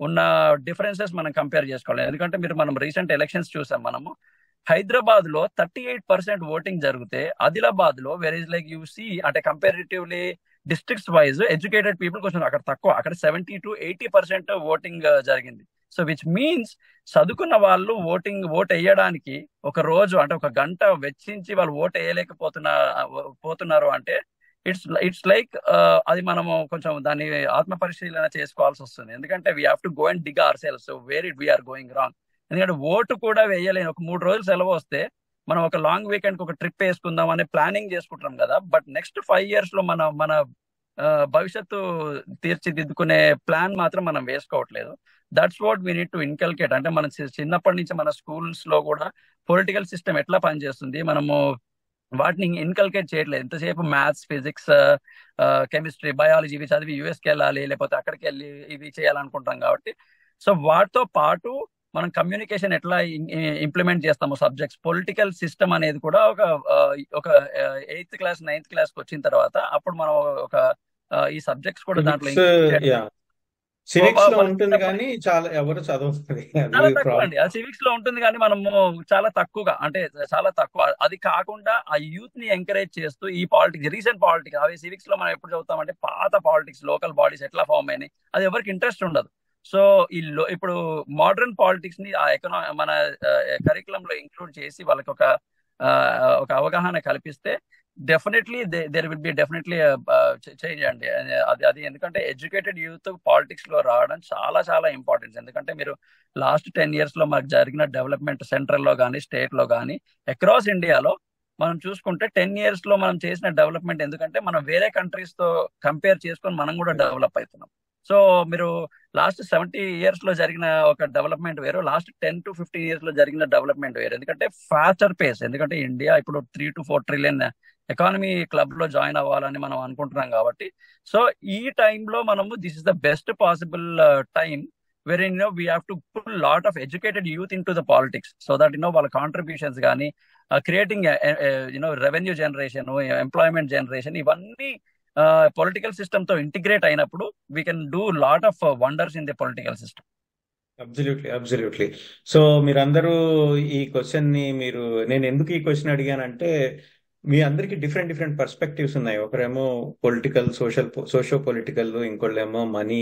ఉన్న డిఫరెన్సెస్ మనం కంపేర్ చేసుకోవాలి. ఎందుకంటే మనం రీసెంట్ ఎలక్షన్స్ చూసాం. మనము హైదరాబాద్ లో 38% ఓటింగ్ జరిగితే ఆదిలాబాద్ లో where is like you see అంటే comparatively districts wise educated people కొంచెం అక్కడ తక్కువ, అక్కడ 70 to 80% ఓటింగ్ జరిగింది. సో విచ్ మీన్స్ చదువుకున్న వాళ్ళు ఓట్ వేయడానికి ఒక రోజు అంటే ఒక గంట వెచ్చించి వాళ్ళు ఓట్ వేయలేకపోతున్నారు అంటే ఇట్స్ లైక్ అది మనము కొంచెం దాన్ని ఆత్మ పరిశీలన చేసుకోవాల్సి వస్తుంది. ఎందుకంటే we have to go and dig our selfs where it we're going wrong. ఎందుకంటే ఓటు కూడా వేయలేని ఒక 3 రోజులు సెలవు వస్తే మనం ఒక లాంగ్ వీకెండ్ ఒక ట్రిప్ వేసుకుందాం అనే ప్లానింగ్ చేసుకుంటాం కదా, బట్ నెక్స్ట్ 5 years లో మన భవిష్యత్తు తీర్చిదిద్దుకునే ప్లాన్ మాత్రం మనం వేసుకోవట్లేదు. That's what we need to inculcate. అంటే మన చిన్నప్పటి నుంచి మన స్కూల్స్ లో కూడా పొలిటికల్ సిస్టమ్ ఎట్లా పనిచేస్తుంది మనము వాటిని ఇన్కల్కేట్ చేయట్లేదు. ఎంతసేపు మ్యాథ్స్, ఫిజిక్స్, కెమిస్ట్రీ, బయాలజీ ఇవి చదివి యూఎస్కి వెళ్ళాలి లేకపోతే అక్కడికి వెళ్ళి ఇవి చేయాలనుకుంటాం కాబట్టి, సో వాటితో పాటు మనం కమ్యూనికేషన్ ఎట్లా ఇంప్లిమెంట్ చేస్తాము సబ్జెక్ట్స్, పొలిటికల్ సిస్టమ్ అనేది కూడా ఒక 8th class 9th class వచ్చిన తర్వాత అప్పుడు మనం ఈ సబ్జెక్ట్స్ కూడా దాంట్లో సివిక్స్ లో ఉంటుంది కానీ చాలా ఎవరు చదువుతుంది చాలా తక్కువ అండి. సివిక్స్ లో ఉంటుంది కానీ మనము చాలా తక్కువగా అంటే చాలా తక్కువ. అది కాకుండా ఆ యూత్ ని ఎంకరేజ్ చేస్తూ ఈ పాలిటిక్స్, రీసెంట్ పాలిటిక్స్ అవి సివిక్స్ లో మనం ఎప్పుడు చదువుతామంటే పాత పాలిటిక్స్, లోకల్ బాడీస్ ఎట్లా ఫామ్ అయినాయి అది ఎవరికి ఇంట్రెస్ట్ ఉండదు. సో ఇప్పుడు మోడర్న్ పాలిటిక్స్ ని మన కరికులం లో ఇంక్లూడ్ చేసి వాళ్ళకి ఒక అవగాహన కల్పిస్తే definitely there will be definitely change అండి. అది ఎందుకంటే ఎడ్యుకేటెడ్ యూత్ పాలిటిక్స్ లో రావడం చాలా చాలా ఇంపార్టెంట్. ఎందుకంటే మీరు లాస్ట్ 10 years లో మనకు జరిగిన డెవలప్మెంట్ సెంట్రల్ లో కానీ స్టేట్ లో కానీ అక్రాస్ ఇండియాలో మనం చూసుకుంటే 10 years లో మనం చేసిన డెవలప్మెంట్, ఎందుకంటే మనం వేరే కంట్రీస్ తో కంపేర్ చేసుకొని మనం కూడా డెవలప్ అవుతున్నాం. సో మీరు లాస్ట్ 70 years లో జరిగిన ఒక డెవలప్మెంట్ వేరు, లాస్ట్ 10 to 15 years లో జరిగిన డెవలప్మెంట్ వేరు. ఎందుకంటే ఫాస్టర్ పేస్, ఎందుకంటే ఇండియా ఇప్పుడు 3 to 4 trillion ఎకానమీ క్లబ్ లో జాయిన్ అవ్వాలని మనం అనుకుంటున్నాం కాబట్టి, సో ఈ టైంలో మనము this is the best possible time wherein we have to put a lot of educated youth into the politics so that వాళ్ళ కాంట్రిబ్యూషన్స్ కానీ creating revenue generation, employment generation ఇవన్నీ పొలిటికల్ సిస్టమ్ తో ఇంటిగ్రేట్ అయినప్పుడు we can do lot of wonders in the political system. Absolutely. So మీరందరూ ఈ క్వశ్చన్ ని నేను ఎందుకు ఈ క్వశ్చన్ అడిగానంటే మీ అందరికి డిఫరెంట్ పర్స్పెక్టివ్స్ ఉన్నాయి. ఒకరేమో పొలిటికల్, సోషో పొలిటికల్, ఇంకోళ్ళేమో మనీ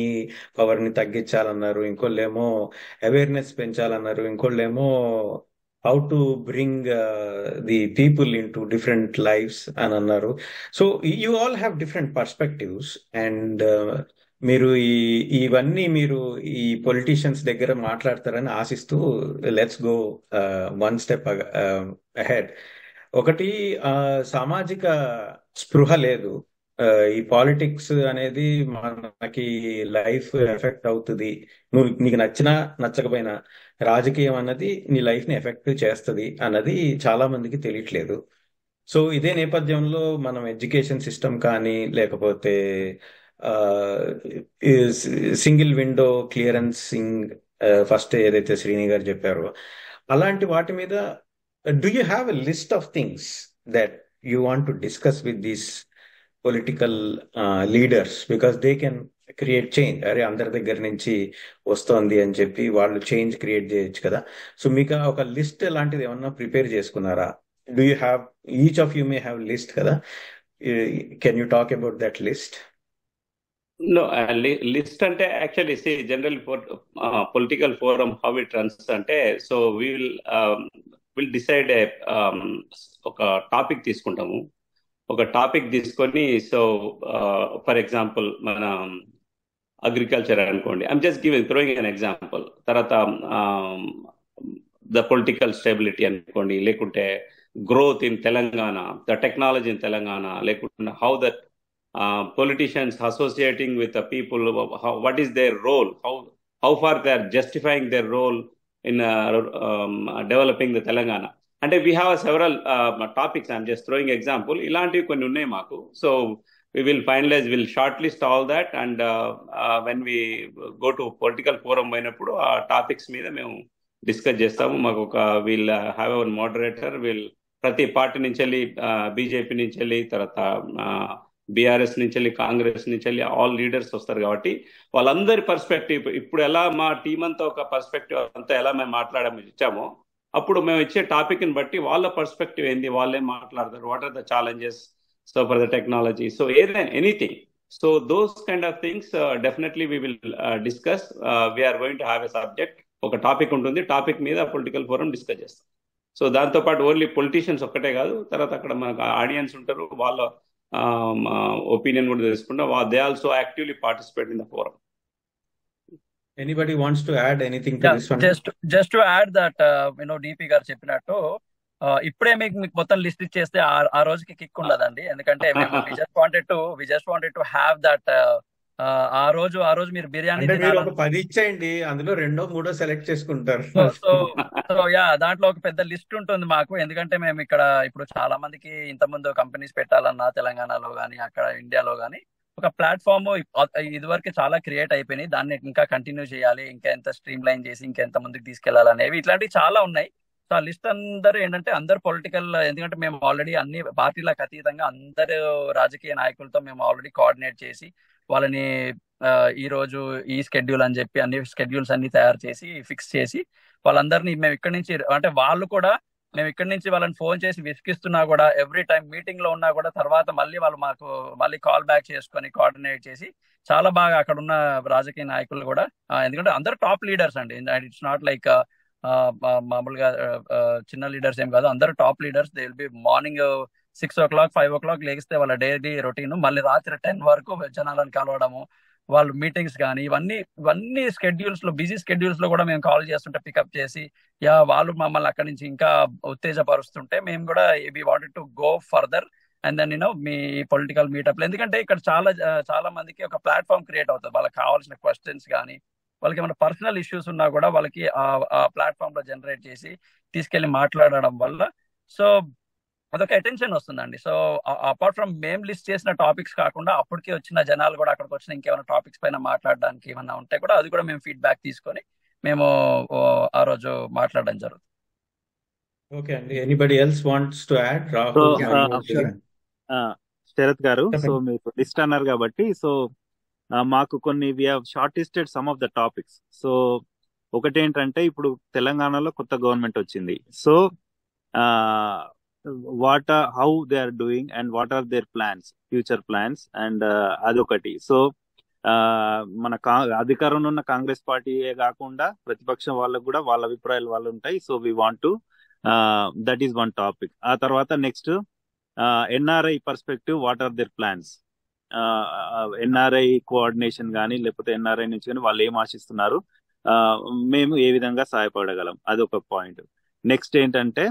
పవర్ ని తగ్గించాలన్నారు, ఇంకోళ్ళేమో అవేర్నెస్ పెంచాలన్నారు, ఇంకోళ్ళేమో how to bring the people into different lives అని అన్నారు. So you all have different perspectives and మీరు ఇవన్నీ ఈ పొలిటీషియన్స్ దగ్గర మాట్లాడతారని ఆశిస్తూ లెట్స్ గో 1 step అహెడ్. ఒకటి, సామాజిక స్పృహ లేదు. ఈ పాలిటిక్స్ అనేది మనకి లైఫ్ ఎఫెక్ట్ అవుతుంది. నీకు నచ్చినా నచ్చకపోయినా రాజకీయం అన్నది నీ లైఫ్ ని ఎఫెక్ట్ చేస్తుంది అన్నది చాలా మందికి తెలియట్లేదు. సో ఇదే నేపథ్యంలో మనం ఎడ్యుకేషన్ సిస్టమ్ కానీ లేకపోతే సింగిల్ విండో క్లియరెన్సింగ్ ఫస్ట్ ఏదైతే శ్రీని గారు చెప్పారో అలాంటి వాటి మీద do you have a list of things that you want to discuss with these political leaders because they can create change. అరే అందరి దగ్గర నుంచి వస్తోంది అని చెప్పి వాళ్ళు చేంజ్ క్రియేట్ చేయొచ్చు కదా. సో మీకు ఒక లిస్ట్ లాంటిది ఏమన్నా ప్రిపేర్ చేసుకున్నారా? Do you have, each of you may have list కదా, can you talk about that list? No, list అంటే actually general political forum how it runs అంటే, సో విల్ డిసైడ్ ఒక టాపిక్ తీసుకుంటాము. ఒక టాపిక్ తీసుకొని, సో ఫర్ ఎగ్జాంపుల్ మన అగ్రికల్చర్ అనుకోండి, I'm just throwing an example. తర్వాత ద పొలిటికల్ స్టెబిలిటీ అనుకోండి, లేకుంటే growth in Telangana, the technology in Telangana, లేకుంటే how that politicians associating with the people, what is their role, how far they are justifying their role in developing the Telangana. And we have several topics, I'm just throwing example, ilantivi konni unnai maaku. So we will finalize, we'll shortlist all that, and when we go to political forum అయినప్పుడు ఆ టాపిక్స్ మీద మేము డిస్కస్ చేస్తాము. మాకు ఒక will have our moderator, will ప్రతి పార్టీ నుంచి వెళ్ళి, బీజేపీ నుంచి వెళ్ళి, తర్వాత బీఆర్ఎస్ నుంచి వెళ్ళి, కాంగ్రెస్ నుంచి వెళ్ళి ఆల్ లీడర్స్ వస్తారు. కాబట్టి వాళ్ళందరి పర్స్పెక్టివ్, ఇప్పుడు ఎలా మా టీం అంతా ఒక పర్స్పెక్టివ్ అంతా ఎలా మేము ఇచ్చామో, అప్పుడు మేము ఇచ్చే టాపిక్ ని బట్టి వాళ్ళ పర్స్పెక్టివ్ ఏంది, వాళ్ళేం మాట్లాడతారు, what are the challenges, so for the technology, so ఏదైనా anything. So those kind of things definitely we will discuss. We're going to have a subject, ఒక టాపిక్ ఉంటుంది, టాపిక్ మీద పొలిటికల్ ఫోరం డిస్కస్ చేస్తాం. సో దాంతోపాటు ఓన్లీ పొలిటీషియన్స్ ఒక్కటే కాదు, తర్వాత అక్కడ మనకు ఆడియన్స్ ఉంటారు, వాళ్ళ ఒపీనియన్ కూడా తెలుసుకుంటా. They also actively participate in the forum. Anybody wants to add anything to this one? Just to add that, DP గారు చెప్పినట్టు ఇప్పుడే మీకు మొత్తం లిస్ట్ ఇచ్చేస్తే ఆ రోజుకి కిక్ ఉండదండి. ఎందుకంటే we just wanted to have that ఆ రోజు మీరు బిర్యానీ మీరు ఒక 10 ఇచ్చేయండి, అందులో 2 or 3 సెలెక్ట్ చేసుకుంటారు. సో దాంట్లో ఒక పెద్ద లిస్ట్ ఉంటుంది మాకు. ఎందుకంటే మేము ఇక్కడ ఇప్పుడు చాలా మందికి ఇంతకుముందు కంపెనీస్ పెట్టాలన్నా తెలంగాణలో కానీ అక్కడ ఇండియాలో కానీ ఒక ప్లాట్ఫామ్ ఇదివరకు చాలా క్రియేట్ అయిపోయినాయి. దాన్ని ఇంకా కంటిన్యూ చేయాలి, ఇంకా ఎంత స్ట్రీమ్ లైన్ చేసి ఇంకెంత ముందుకు తీసుకెళ్లాలనేవి ఇట్లాంటివి చాలా ఉన్నాయి. సో ఆ లిస్ట్ అందరూ ఏంటంటే అందరు పొలిటికల్, ఎందుకంటే మేము ఆల్రెడీ అన్ని పార్టీలకు అతీతంగా అందరు రాజకీయ నాయకులతో మేము ఆల్రెడీ కోఆర్డినేట్ చేసి వాళ్ళని ఈ రోజు ఈ స్కెడ్యూల్ అని చెప్పి అన్ని స్కెడ్యూల్స్ అన్ని తయారు చేసి ఫిక్స్ చేసి వాళ్ళందరినీ మేము ఇక్కడి నుంచి, అంటే వాళ్ళు కూడా మేము ఇక్కడి నుంచి వాళ్ళని ఫోన్ చేసి విసిగిస్తున్నా కూడా, ఎవ్రీ టైం మీటింగ్ లో ఉన్నా కూడా తర్వాత మళ్ళీ వాళ్ళు మాకు మళ్ళీ కాల్ బ్యాక్ చేసుకొని కోఆర్డినేట్ చేసి చాలా బాగా అక్కడ ఉన్న రాజకీయ నాయకులు కూడా, ఎందుకంటే అందరు టాప్ లీడర్స్ అండి. ఇట్స్ నాట్ లైక్ మామూలుగా చిన్న లీడర్స్ ఏం కాదు, అందరు top leaders. They will be morning 6 o'clock 5 o'clock లేగిస్తే వాళ్ళ డైలీ రొటీన్, మళ్ళీ రాత్రి 10 వరకు జనాలను కలవడము, వాళ్ళు మీటింగ్స్ కానీ ఇవన్నీ స్కెడ్యూల్స్ లో, బిజీ స్కెడ్యూల్స్ లో కూడా మేము కాల్ చేస్తుంటే పికప్ చేసి వాళ్ళు మమ్మల్ని అక్కడి నుంచి ఇంకా ఉత్తేజపరుస్తుంటే మేము కూడా we wanted to go further. And then మీ పొలిటికల్ మీటప్, ఎందుకంటే ఇక్కడ చాలా మందికి ఒక ప్లాట్ఫామ్ క్రియేట్ అవుతుంది. వాళ్ళకి కావాల్సిన క్వశ్చన్స్ కానీ వాళ్ళకి ఏమైనా పర్సనల్ ఇష్యూస్ ఉన్నా కూడా వాళ్ళకి ఆ ప్లాట్ఫామ్ లో జనరేట్ చేసి తీసుకెళ్లి మాట్లాడడం వల్ల సో అదొక అటెన్షన్ వస్తుందండి. సో అపార్ట్ ఫ్రమ్ మేము లిస్ట్ చేసిన టాపిక్స్ కాకుండా అప్పటికి వచ్చిన జనాలు కూడా అక్కడికి వచ్చిన ఇంకేమైనా టాపిక్స్ పైన మాట్లాడడానికి ఏమన్నా ఉంటే కూడా అది కూడా మేము ఫీడ్బ్యాక్ తీసుకొని మేము ఆ రోజు మాట్లాడడం జరుగుతుంది. ఓకే అండి, anybody else wants to add? Sharath గారు, సో మీరు లిస్ట్ అన్నారు కాబట్టి, సో మాకు కొన్ని we have shortlisted some of the topics. So ఒకటేంటంటే ఇప్పుడు తెలంగాణలో కొత్త గవర్నమెంట్ వచ్చింది. So how they are doing and what are their plans, future plans, and అదొకటి. సో మన అధికారంలో ఉన్న కాంగ్రెస్ పార్టీయే కాకుండా ప్రతిపక్షం వాళ్ళకు కూడా వాళ్ళ అభిప్రాయాలు వాళ్ళు ఉంటాయి. So we want to that is one topic. ఆ తర్వాత next NRI perspective, what are their plans, NRI coordination కానీ లేకపోతే ఎన్ఆర్ఐ నుంచి కానీ వాళ్ళు ఏం ఆశిస్తున్నారు, మేము ఏ విధంగా సహాయపడగలం, అదొక పాయింట్. నెక్స్ట్ ఏంటంటే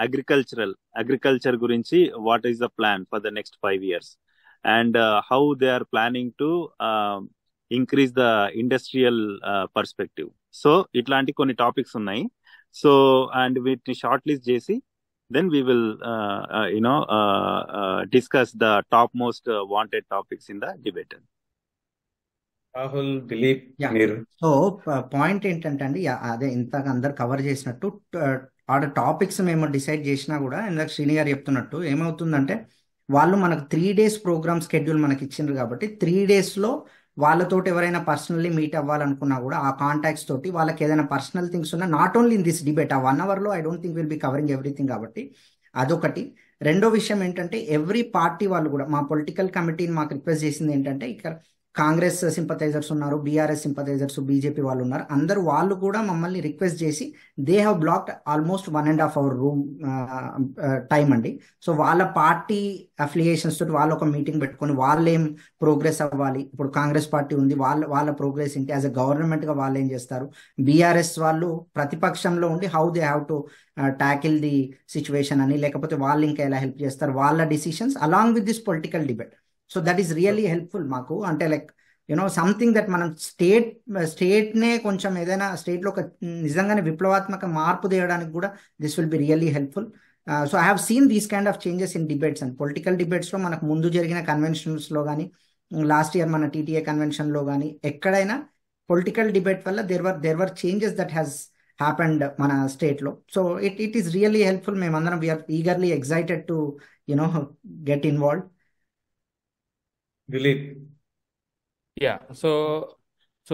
అగ్రికల్చర్ గురించి what is the plan for the next 5 years. and how they are planning to increase the industrial perspective. So ఇట్లాంటి కొన్ని టాపిక్స్ ఉన్నాయి. సో అండ్ వీటిని షార్ట్ లిస్ట్ చేసి then we will discuss the top most wanted topics in the debate. Rahul, Dilip, yeah మీరు సో పాయింట్ ఏంటంటే అండి, అదే ఇంతగా అందరు కవర్ చేసినట్టు ఆడ టాపిక్స్ మేము డిసైడ్ చేసినా కూడా ఇందాక శ్రీని గారు చెప్తున్నట్టు ఏమవుతుందంటే, వాళ్ళు మనకు 3 days ప్రోగ్రామ్ స్కెడ్యూల్ మనకి ఇచ్చిండ్రు కాబట్టి 3 daysలో వాళ్ళతోటి ఎవరైనా పర్సనల్లీ మీట్ అవ్వాలనుకున్నా కూడా ఆ కాంటాక్ట్స్ తోటి వాళ్ళకి ఏదైనా పర్సనల్ థింగ్స్ ఉన్నా, not only in this debate, ఆ 1 hourలో I don't think will be covering everything. కాబట్టి అదొకటి. రెండో విషయం ఏంటంటే, ఎవ్రీ పార్టీ వాళ్ళు కూడా మా పొలిటికల్ కమిటీని మాకు రిక్వెస్ట్ చేసింది ఏంటంటే, ఇక్కడ కాంగ్రెస్ సింపథైజర్స్ ఉన్నారు, బీఆర్ఎస్ సింపథైజర్స్, బీజేపీ వాళ్ళు ఉన్నారు, అందరూ వాళ్ళు కూడా మమ్మల్ని రిక్వెస్ట్ చేసి they have blocked almost 1.5 hour room time అండి. సో వాళ్ళ పార్టీ అఫిలియేషన్స్ తోటి వాళ్ళు ఒక మీటింగ్ పెట్టుకొని వాళ్ళేం ప్రోగ్రెస్ అవ్వాలి, ఇప్పుడు కాంగ్రెస్ పార్టీ ఉంది, వాళ్ళ ప్రోగ్రెస్ ఏంటి, యాజ్ అ గవర్నమెంట్గా వాళ్ళు ఏం చేస్తారు, బీఆర్ఎస్ వాళ్ళు ప్రతిపక్షంలో ఉండి how they have to tackle the situation అని, లేకపోతే వాళ్ళు ఇంకా ఎలా హెల్ప్ చేస్తారు, వాళ్ళ decisions along with this political debate. So that is really helpful మాకు. అంటే లైక్ సంథింగ్ దట్ మనం స్టేట్నే కొంచెం ఏదైనా స్టేట్లో ఒక నిజంగానే విప్లవాత్మక మార్పు తేయడానికి కూడా this will be really helpful. So I have seen these kind of changes in debates and political డిబేట్స్లో. మనకు ముందు జరిగిన కన్వెన్షన్స్లో కానీ, లాస్ట్ ఇయర్ మన టీటీఏ కన్వెన్షన్లో కానీ, ఎక్కడైనా పొలిటికల్ డిబేట్ వల్ల there were changes that has happened మన స్టేట్లో. So it is really helpful. మేమందరం we're eagerly excited to get involved. Dilip. Yeah so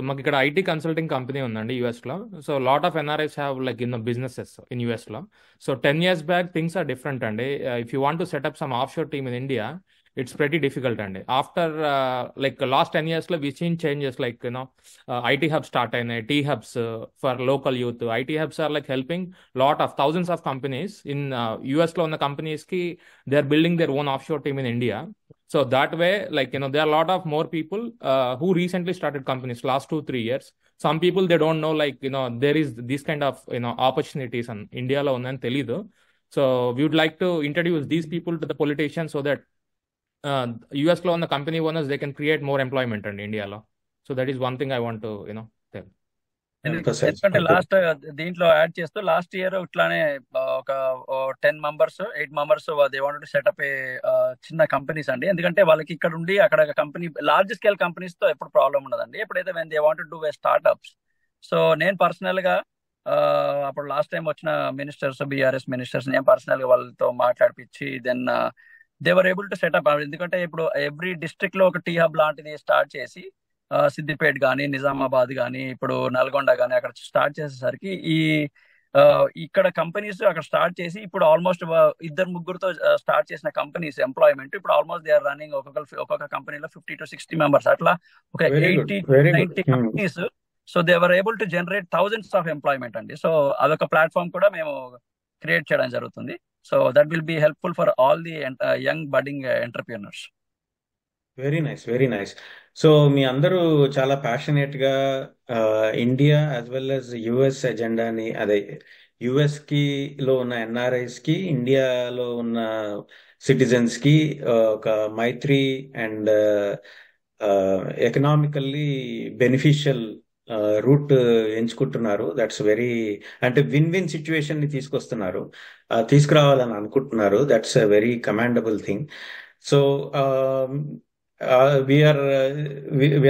మాకు ఇక్కడ ఐటీ కన్సల్టింగ్ కంపెనీ ఉందండి యూఎస్లో. So lot of NRIs have like businesses in యూఎస్లో. So 10 years back things are different అండి. If you want to set up some offshore team in India, it's pretty difficult అండి. ఆఫ్టర్ like last 10 yearsలో we seen changes like IT hubs start అయినాయి, T hubs for local youth. IT hubs are like helping lot of thousands of companies in US లో ఉన్న companies కి they are building their own offshore team in India. So that way like there are a lot of more people who recently started companies last 2-3 years. Some people they don't know like there is this kind of opportunities in India లో ఉందని తెలీదు. So we would like to introduce these people to the politicians so that US లో ఉన్న company owners they can create more employment అండి ఇండియాలో. So that is one thing I want to tell. ఎందుకంటే లాస్ట్ దీంట్లో యాడ్ చేస్తూ లాస్ట్ ఇయర్ ఇట్లానే ఒక 10 members 8 members they wanted to set up a చిన్న కంపెనీస్ అండి. ఎందుకంటే వాళ్ళకి ఇక్కడ ఉండి అక్కడ కంపెనీ లార్జ్ స్కేల్ కంపెనీస్ తో ఎప్పుడు ప్రాబ్లం ఉండదండి. ఎప్పుడైతే when they wanted to do a startups. So నేను పర్సనల్ గా అప్పుడు లాస్ట్ టైం వచ్చిన మినిస్టర్స్, బీఆర్ఎస్ మినిస్టర్స్, నేను పర్సనల్ గా వాళ్ళతో మాట్లాడిపించి then they were able to set up. ఎందుకంటే ఇప్పుడు ఎవ్రీ డిస్ట్రిక్ట్ లో ఒక టీ హబ్ లాంటిది స్టార్ట్ చేసి సిద్దిపేట కానీ, నిజామాబాద్ కానీ, ఇప్పుడు నల్గొండ కానీ అక్కడ స్టార్ట్ చేసేసరికి ఇక్కడ కంపెనీస్ అక్కడ స్టార్ట్ చేసి ఇప్పుడు ఆల్మోస్ట్ 2-3 స్టార్ట్ చేసిన కంపెనీస్ ఎంప్లాయ్మెంట్ ఇప్పుడు ఆల్మోస్ట్ దే ఆర్ రన్నింగ్ ఒక్కొక్క కంపెనీలో 50 to 60 members అట్లా ఒక 80-90 companies. So they were able to generate thousands of employment అండి. సో అదొక ప్లాట్ఫామ్ కూడా మేము క్రియేట్ చేయడం జరుగుతుంది. So that will be helpful for all the young budding entrepreneurs. Very nice, very nice. So మీ అందరూ చాలా ప్యాషనేట్ గా India as well as US ఎజెండాని, అదే యుఎస్ లో ఉన్న ఎన్ఆర్ఐస్ కి, ఇండియాలో ఉన్న సిటిజన్స్ కి ఒక మైత్రి అండ్ ఎకనామికల్లీ బెనిఫిషియల్ రూట్ ఎంచుకుంటున్నారు. దట్స్ వెరీ, అంటే విన్ సిచ్యువేషన్ ని తీసుకురావాలని అనుకుంటున్నారు. That's a very commendable thing. So we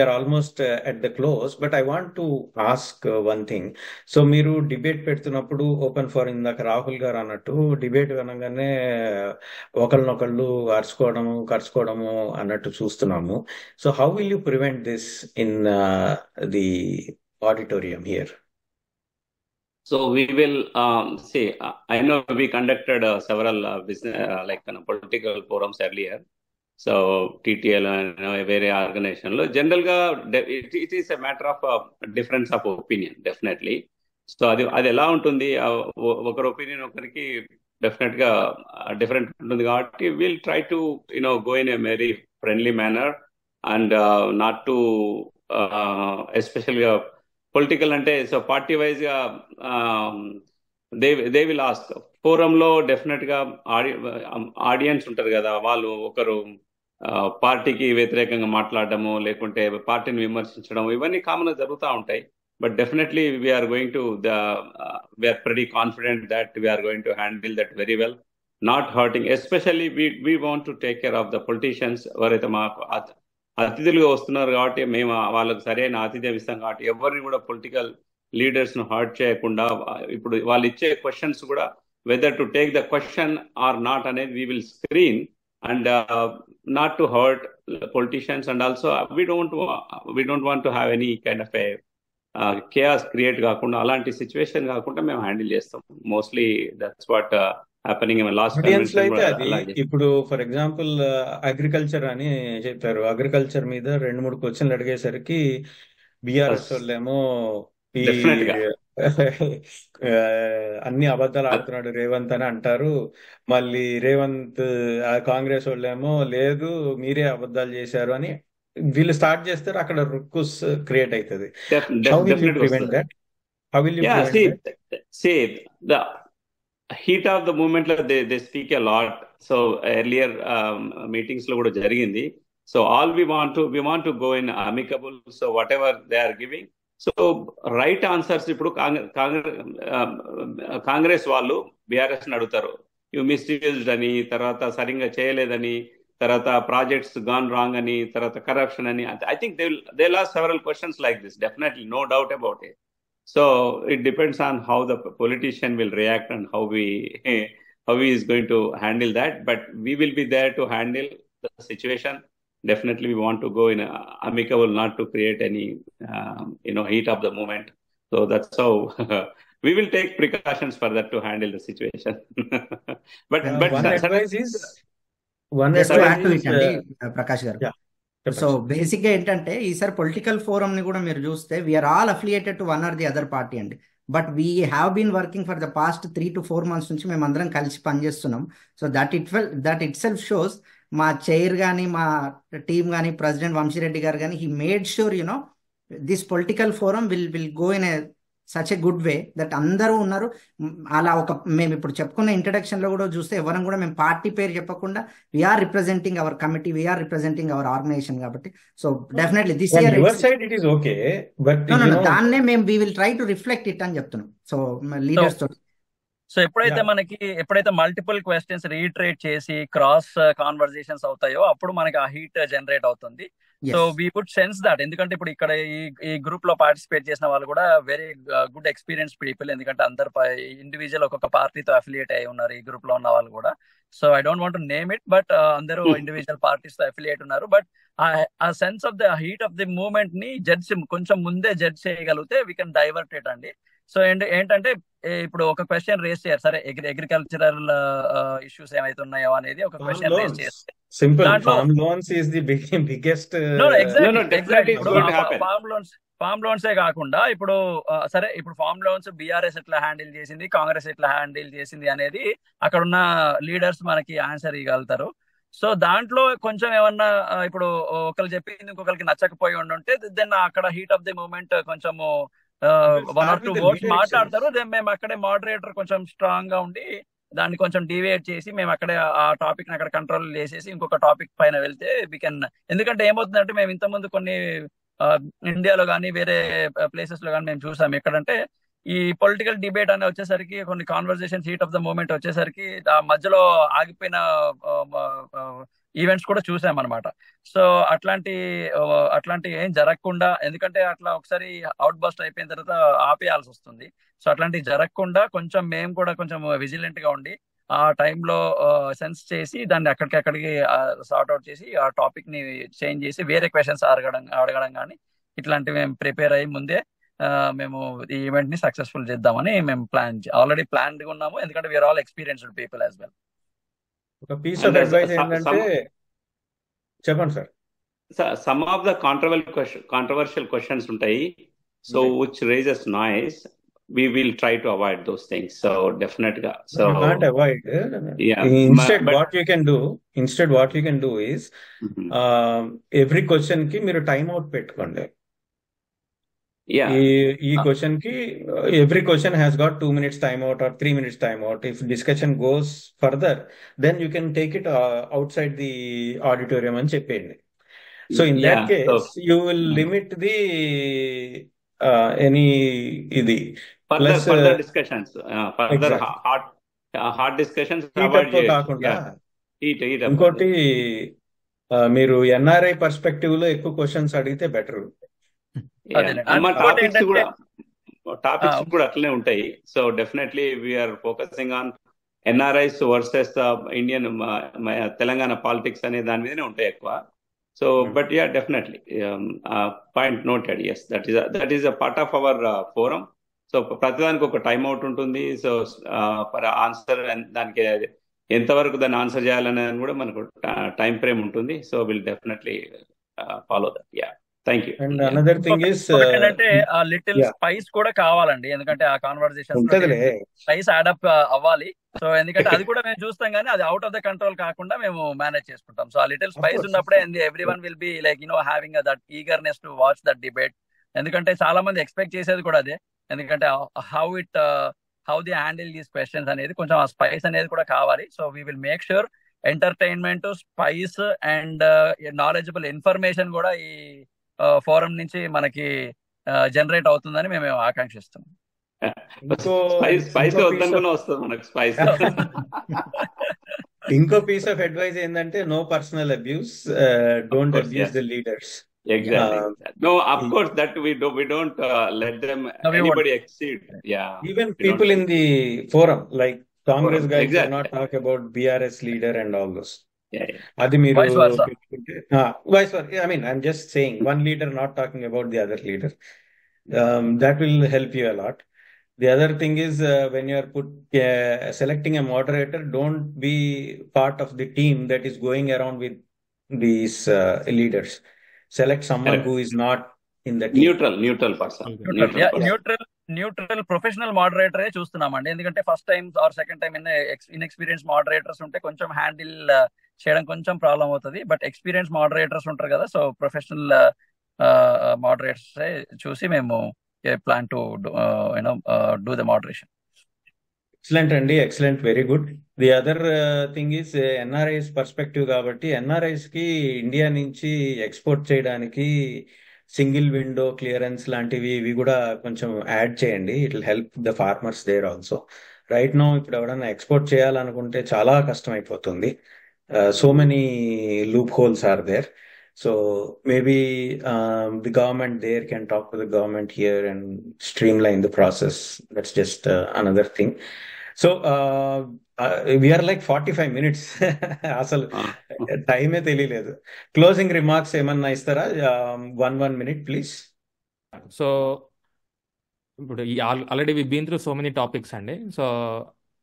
are almost at the close, but I want to ask one thing. So మీరు డిబేట్ పెడుతున్నప్పుడు ఓపెన్ ఫర్, ఇందాక రాహుల్ గారు అన్నట్టు డిబేట్ అనగానే ఒకళ్ళనొకళ్ళు కరుచుకోవడము అన్నట్టు చూస్తున్నాము. So how will you prevent this in the auditorium here? So we will see. I know we conducted several business political forums earlier. So TTL and very organization lo general ga it is a matter of difference of opinion definitely. So adi ela untundi okar opinion okariki definitely ga different untundi kabatti we'll try to go in a very friendly manner and not to especially political అంటే సో పార్టీ వైజ్ గా దే విల్ ఆస్క్ ఫోరం లో డెఫినెట్ గా ఆడియన్స్ ఉంటారు కదా, వాళ్ళు ఒకరు పార్టీకి వ్యతిరేకంగా మాట్లాడడము, లేకుంటే పార్టీని విమర్శించడం, ఇవన్నీ కామన్ జరుగుతూ ఉంటాయి. But definitely we're going to we're pretty confident that we're going to handle that very well, not hurting. Especially we want to take care of the politicians. ఎవరైతే మాకు అతిథులుగా వస్తున్నారు కాబట్టి మేము వాళ్ళకు సరైన ఆతిథ్యం ఇస్తాం కాబట్టి ఎవరిని కూడా పొలిటికల్ లీడర్స్ ను హర్ట్ చేయకుండా, ఇప్పుడు వాళ్ళు ఇచ్చే క్వశ్చన్స్ కూడా whether to take the question or not అనేది we will screen and not to hurt politicians. And also we don't want to have any kind of a chaos create కాకుండా, అలాంటి సిచ్యువేషన్ కాకుండా మేము హ్యాండిల్ చేస్తాం. Mostly that's what happening. Last audience లో కన్వెన్షన్ అయితే కూడా అది అలాగే. ఇప్పుడు ఫర్ ఎగ్జాంపుల్ అగ్రికల్చర్ అని చెప్పారు. అగ్రికల్చర్ మీద 2-3 క్వశ్చన్లు అడిగేసరికి బీఆర్ఎస్ వాళ్ళేమో ఈ డెఫినెట్ గా ఆ, అన్ని అబద్ధాలు ఆడుతున్నాడు రేవంత్ అని అంటారు. మళ్ళీ రేవంత్ కాంగ్రెస్ వాళ్ళేమో లేదు మీరే అబద్ధాలు చేశారు అని వీళ్ళు స్టార్ట్ చేస్తారు. అక్కడ రుక్కుస్ క్రియేట్ అవుతుంది. హౌ విల్ యూ డెఫినెట్ గా ప్రివెంట్ వస్తుంది. That? How will you Yeah, prevent that? see, the heat of the movement లో they speak a lot. So earlier meetings లో కూడా జరిగింది. So all we want to go in amicable. So whatever they are giving, so right answers ఇప్పుడు కాంగ్రెస్ వాళ్ళు బీఆర్ఎస్ ని అడుగుతారు, యూ మిస్యూజ్డ్ అని, తర్వాత సరిగ్గా చేయలేదని, తర్వాత ప్రాజెక్ట్స్ గాన్ రాంగ్ అని, తర్వాత కరప్షన్ అని. I think they will ask several questions like this, definitely, no doubt about it. So it depends on how the politician will react and how he is going to handle that. But we will be there to handle the situation. Definitely, we want to go in amicable, not to create any heat of the moment. So that's how we will take precautions for that to handle the situation. but One advice is just to add to it అండి ప్రకాష్ గారు. yeah, సో చెప్పండి. బేసిక్ గా ఏంటంటే ఈసారి పొలిటికల్ ఫోరం ని కూడా మీరు చూస్తే we are all affiliated to one or the other party అండి. But we have been working for the past 3 to 4 months నుంచి మేము అందరం కలిసి పనిచేస్తున్నాం. So that itself shows. మా చైర్ కానీ మా టీమ్ కానీ ప్రెసిడెంట్ వంశీరెడ్డి గారు కానీ he made sure this political forum will go in a such a good way that అందరూ ఉన్నారు. అలా మేము ఇప్పుడు చెప్పుకున్న ఇంట్రడక్షన్ లో కూడా చూస్తే ఎవరం కూడా మేము పార్టీ పేరు చెప్పకుండా we're representing our committee, we're representing our organization కాబట్టి. So definitely this On year your side it is okay, but దాన్నే మేము we will try to reflect it అని చెప్తున్నాం. సో లీడర్స్ తోటి సో ఎప్పుడైతే yeah, ఎప్పుడైతే మల్టిపుల్ క్వశ్చన్స్ రీట్రేట్ చేసి క్రాస్ కాన్వర్జేషన్స్ అవుతాయో అప్పుడు మనకి ఆ హీట్ జనరేట్ అవుతుంది. So yes we would sense that. ఎందుకంటే ఇప్పుడు ఇక్కడ ఈ గ్రూప్ లో పార్టిసిపేట్ చేసిన వాళ్ళు కూడా వెరీ గుడ్ ఎక్స్పీరియన్స్ పీపుల్. ఎందుకంటే అందరు ఇండివిజువల్ ఒక్కొక్క పార్టీతో అఫిలియేట్ అయి ఉన్నారు ఈ గ్రూప్ లో ఉన్న వాళ్ళు కూడా. So I don't want to name it, but అందరూ ఇండివిజువల్ పార్టీస్ తో అఫిలియేట్ ఉన్నారు. బట్ ఆ sense of the heat of the movement ని కొంచెం ముందే జడ్జ్ చేయగలిగితే వీ కెన్ డైవర్ట్ ఇట్ అండి. సో ఏంటంటే ఇప్పుడు ఒక క్వశ్చన్ రేస్ చేయాలి, సరే అగ్రికల్చరల్ ఇష్యూస్ ఏమైతే ఉన్నాయో అనేది ఒక farm క్వశ్చన్ రేస్ loans. చేస్తే Simple. దాంట్లో Farm loans is the biggest. No, no, exactly definitely it's ఇప్పుడు going to happen. ఫార్మ్ లోన్సే కాకుండా ఇప్పుడు సరే ఇప్పుడు ఫార్మ్ లోన్స్ బీఆర్ఎస్ ఎట్లా హ్యాండిల్ చేసింది, కాంగ్రెస్ ఎట్లా హ్యాండిల్ చేసింది అనేది అక్కడ ఉన్న లీడర్స్ మనకి ఆన్సర్ ఇవ్వగలుగుతారు. సో దాంట్లో కొంచెం ఏమన్నా ఇప్పుడు ఒకరు చెప్పింది ఇంకొకరికి నచ్చకపోయి ఉంటే దెన్ అక్కడ హీట్ ఆఫ్ ది మూమెంట్ కొంచెము We'll 1 or start 2 with the votes leader itself. మాట్లాడతారు. దెన్ మేము అక్కడే మోడరేటర్ కొంచెం స్ట్రాంగ్ గా ఉండి దాన్ని కొంచెం డివేట్ చేసి మేము అక్కడే ఆ టాపిక్ అక్కడ కంట్రోల్ చేసేసి ఇంకొక టాపిక్ పైన వెళ్తే వి కెన్. ఎందుకంటే ఏమవుతుందంటే మేము ఇంతకుముందు కొన్ని ఇండియాలో కానీ వేరే ప్లేసెస్ లో కానీ మేము చూసాం ఎక్కడంటే ఈ పొలిటికల్ డిబేట్ అనే వచ్చేసరికి కొన్ని conversation heat of the moment వచ్చేసరికి ఆ మధ్యలో ఆగిపోయిన ఈవెంట్స్ కూడా చూసాం అనమాట. సో అట్లాంటి ఏం జరగకుండా, ఎందుకంటే అట్లా ఒకసారి అవుట్ బస్ట్ అయిపోయిన తర్వాత ఆపేయాల్సి వస్తుంది. సో అట్లాంటివి జరగకుండా కొంచెం మేము కూడా కొంచెం విజిలెంట్ గా ఉండి ఆ టైంలో సెన్స్ చేసి దాన్ని అక్కడికి సార్ట్ అవుట్ చేసి ఆ టాపిక్ ని చేంజ్ చేసి వేరే క్వశ్చన్స్ అడగడం కానీ ఇట్లాంటివి మేము ప్రిపేర్ అయ్యి ముందే మేము ఈ ఈవెంట్ ని సక్సెస్ఫుల్ చేద్దామని మేము ఆల్రెడీ ప్లాన్ ఉన్నాము. ఎందుకంటే we're all experienced people as well. ఒక పీస్ ఆఫ్ And అడ్వైస్ ఏంటంటే చెప్పండి sir. some of the controversial questions ఉంటాయి, so Okay. which raises noise, we will try to avoid those things. So definitely, You can't avoid. yeah, Instead, but what you can do is Mhm. every question కి మీరు టైం అవుట్ పెట్టుకోండి. Yeah. ఈ క్వశ్చన్ కి every question has got 2 minutes time out or 3 minutes time out. If discussion goes further then you can take it outside the auditorium అని చెప్పేయండి. So in that Yeah. So case you will limit the any ఇది plus further discussions, further exactly hard discussions heat avoid up చేయొచ్చు. కాకుండా Yeah. Heat up. ఇంకోటి మీరు ఎన్ఆర్ఐ పర్స్పెక్టివ్ లో ఎక్కువ క్వశ్చన్స్ అడిగితే బెటర్. Yeah. అదేనండి. And మా ఇంకోటి టాపిక్స్ ఏంటంటే కూడా అట్లనే ఉంటాయి. So definitely we're focusing on NRIs versus Indian Telangana politics అనే దాని మీదనే ఉంటాయి ఎక్కువ. So but yeah definitely point noted. Yes, that is a part of our forum. So ప్రతిదానికి ఒక టైం అవుట్ ఉంటుంది. సో ఫర్ ఆన్సర్ దానికి ఎంతవరకు దాన్ని ఆన్సర్ చేయాలనే కూడా మనకు టైం ఫ్రేమ్ ఉంటుంది. So will definitely follow that. Yeah, thank you. And another thing is ఏంటంటే ఆ లిటిల్ స్పైస్ కూడా కావాలండి, ఎందుకంటే ఆ కాన్వర్సేషన్స్ లో ఉంటదిలే. స్పైస్ యాడప్ అవ్వాలి. సో ఎందుకంటే అది కూడా మేము చూస్తాం, కానీ అది అవుట్ ఆఫ్ ద కంట్రోల్ కాకుండా మేము మేనేజ్ చేసుకుంటాం. సో ఆ లిటిల్ స్పైస్ ఉన్నప్పుడే every one will be like having that eagerness to watch that debate. ఎందుకంటే చాలా మంది ఎక్స్పెక్ట్ చేసేది కూడా అదే. ఎందుకంటే how the handle these questions అనేది కొంచెం ఆ స్పైస్ అనేది కూడా కావాలి. So we will make sure entertainment, spice and knowledgeable information కూడా ఈ ఫోరం నుంచి మనకి జనరేట్ అవుతుందని మేము ఆకాంక్షిస్తున్నాం. స్పైస్ వద్దనుకున్నా వస్తుంది మనకు స్పైస్. ఇంకో పీస్ ఆఫ్ అడ్వైస్ ఏంటంటే no personal abuse, don't abuse the leaders. Exactly. No, of course that we don't let them anybody exceed. Yeah. Even people in the forum, like Congress guys, Exactly. do not talk about BRS leader and all those. Yeah. Adi meeru Vice versa. vice versa. I mean, I'm just saying one leader not talking about the other leader. That will help you a lot. The other thing is when you are selecting a moderator, don't be part of the team that is going around with these leaders. Select someone Correct. who is not in the team. Neutral person. Neutral professional మోడరేటరే చూస్తున్నామండి. ఎందుకంటే first time or second time inexperienced moderators ఉంటే కొంచెం హ్యాండిల్ చేయడం కొంచెం ప్రాబ్లం అవుతుంది. బట్ ఎక్స్పీరియన్స్ మోడరేటర్స్ ఉంటారు కదా, సో ప్రొఫెషనల్ మోడరేటర్స్ చూసి మేము plan to do the moderation. Excellent అండి, excellent, very good. The other thing is NRIs perspective కాబట్టి ఎన్ఆర్ఐస్ కి ఇండియా నుంచి ఎక్స్పోర్ట్ చేయడానికి సింగిల్ విండో క్లియరెన్స్ లాంటివి ఇవి కూడా కొంచెం యాడ్ చేయండి. It will help the farmers there also. Right no ఇప్పుడు ఎవరైనా ఎక్స్పోర్ట్ చేయాలనుకుంటే చాలా కష్టం అయిపోతుంది. So many loopholes are there. So maybe the government there can talk to the government here and streamline the process. That's just another thing. So we are like 45 minutes. అసలు టైమే తెలియలేదు. క్లోజింగ్ రిమార్క్స్ ఏమన్నా ఇస్తారా? 1 minute ప్లీజ్. సో ఇప్పుడు already we been through so many topics అండి. So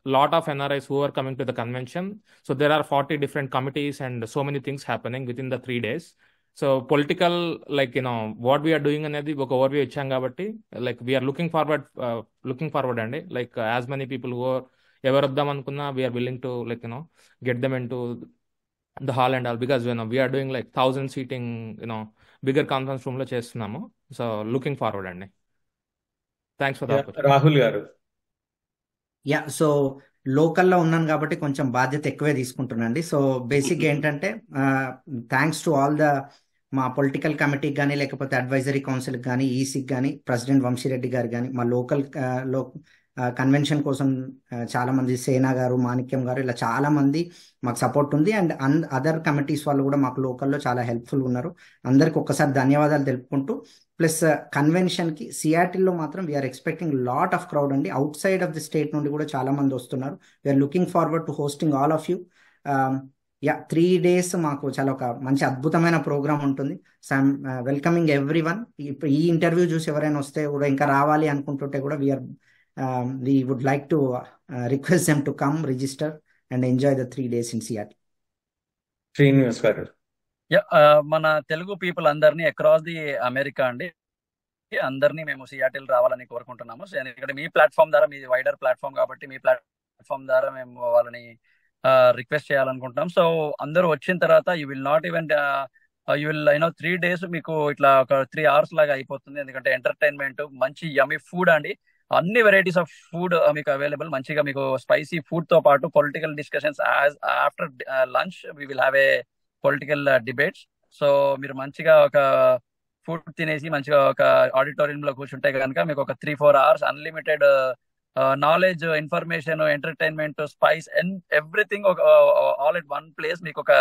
lot of NRIs who are coming to the convention. So there are 40 different committees and so many things happening within the 3 days. So political, like, what we are doing అనేది ఒక ఓవర్వ్యూ ఇచ్చాం కాబట్టి like we are looking forward అండి. Like as many people who are ఎవరు వద్దాం అనుకున్నా we are willing to like get them into the hall and all, because we are doing like 1000 seating bigger conference room లో చేస్తున్నాము. So looking forward అండి. Thanks for the opportunity. Rahul గారు. యా, సో లోకల్లో ఉన్నాను కాబట్టి కొంచెం బాధ్యత ఎక్కువే తీసుకుంటున్నాండి. సో బేసిక్గా ఏంటంటే థ్యాంక్స్ టు ఆల్ ద మా పొలిటికల్ కమిటీకి కానీ, లేకపోతే అడ్వైజరీ కౌన్సిల్కి కానీ, ఈసీకి కానీ, ప్రెసిడెంట్ వంశీరెడ్డి గారు కానీ, మా లోకల్ కన్వెన్షన్ కోసం చాలా మంది, సేనా గారు, మాణిక్యం గారు, ఇలా చాలా మంది మాకు సపోర్ట్ ఉంది. అండ్ అదర్ కమిటీస్ వాళ్ళు కూడా మాకు లోకల్లో చాలా హెల్ప్ఫుల్ ఉన్నారు. అందరికి ఒక్కసారి ధన్యవాదాలు తెలుపుకుంటూ, ప్లస్ కన్వెన్షన్కి సియాటిల్లో మాత్రం we're expecting lot of crowd అండి. Outside of the state నుండి కూడా చాలా మంది వస్తున్నారు. We're looking forward to hosting all of you. 3 days మాకు చాలా ఒక మంచి అద్భుతమైన ప్రోగ్రామ్ ఉంటుంది. So I'm welcoming everyone. ఇప్పుడు ఈ ఇంటర్వ్యూ చూసి ఎవరైనా వస్తే కూడా, ఇంకా రావాలి అనుకుంటుంటే కూడా, we would like to request them to come register and enjoy the 3 days in Seattle. Srinivas గారు. మన తెలుగు పీపుల్ అందరినీ అక్రాస్ ది అమెరికా అండి, అందరినీ మేము సియాటిల్ రావాలని కోరుకుంటున్నాము. ఎందుకంటే మీ ప్లాట్ఫామ్ ద్వారా, మీ వైడర్ ప్లాట్ఫామ్ కాబట్టి మీ ప్లాట్ఫామ్ ద్వారా మేము వాళ్ళని రిక్వెస్ట్ చేయాలనుకుంటున్నాం. సో అందరూ వచ్చిన తర్వాత you will not even you will 3 days మీకు ఇట్లా ఒక 3 hours లాగా అయిపోతుంది. ఎందుకంటే ఎంటర్టైన్మెంట్, మంచి యమీ ఫుడ్ అండి, అన్ని వెరైటీస్ ఆఫ్ ఫుడ్ మీకు అవైలబుల్. మంచిగా మీకు స్పైసీ ఫుడ్ తో పాటు political discussions. After lunch we will have a political debates. So మీరు మంచిగా ఒక ఫుడ్ తినేసి మంచిగా ఒక ఆడిటోరియం లో కూర్చుంటే కనుక మీకు ఒక 3-4 hours unlimited knowledge, information, entertainment, spice and everything all at one place. మీకు ఒక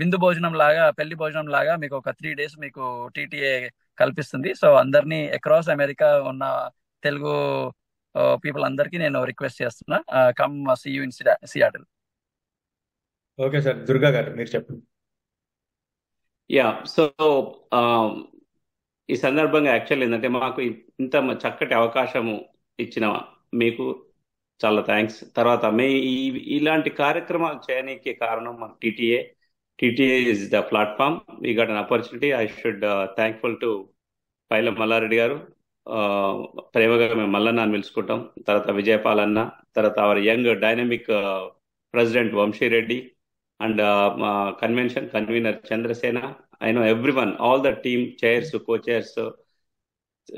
విందు భోజనం లాగా, పెళ్లి భోజనం లాగా మీకు ఒక 3 days మీకు టీటీఏ కల్పిస్తుంది. సో అందరినీ అక్రాస్ అమెరికా ఉన్న తెలుగు పీపుల్ అందరికీ నేను రిక్వెస్ట్ చేస్తున్నా, come see you in Seattle. Okay sir, Durga గారు మీరు చెప్పండి. యా, సో ఈ సందర్భంగా యాక్చువల్ ఏంటంటే మాకు ఇంత చక్కటి అవకాశము ఇచ్చిన మీకు చాలా థ్యాంక్స్. తర్వాత ఇలాంటి కార్యక్రమాలు చేయడానికి కారణం మా TTA. TTA is the platform. We got an opportunity. I should thankful to Paila Malla Reddy గారు. ప్రేమగా మేము మల్లన్న అని పిలుచుకుంటాం. తర్వాత విజయపాల్ అన్న, తర్వాత our young dynamic president Vamshi Reddy, and మా convention convener Chandrasena. I know everyone, all the team, chairs, co-chairs,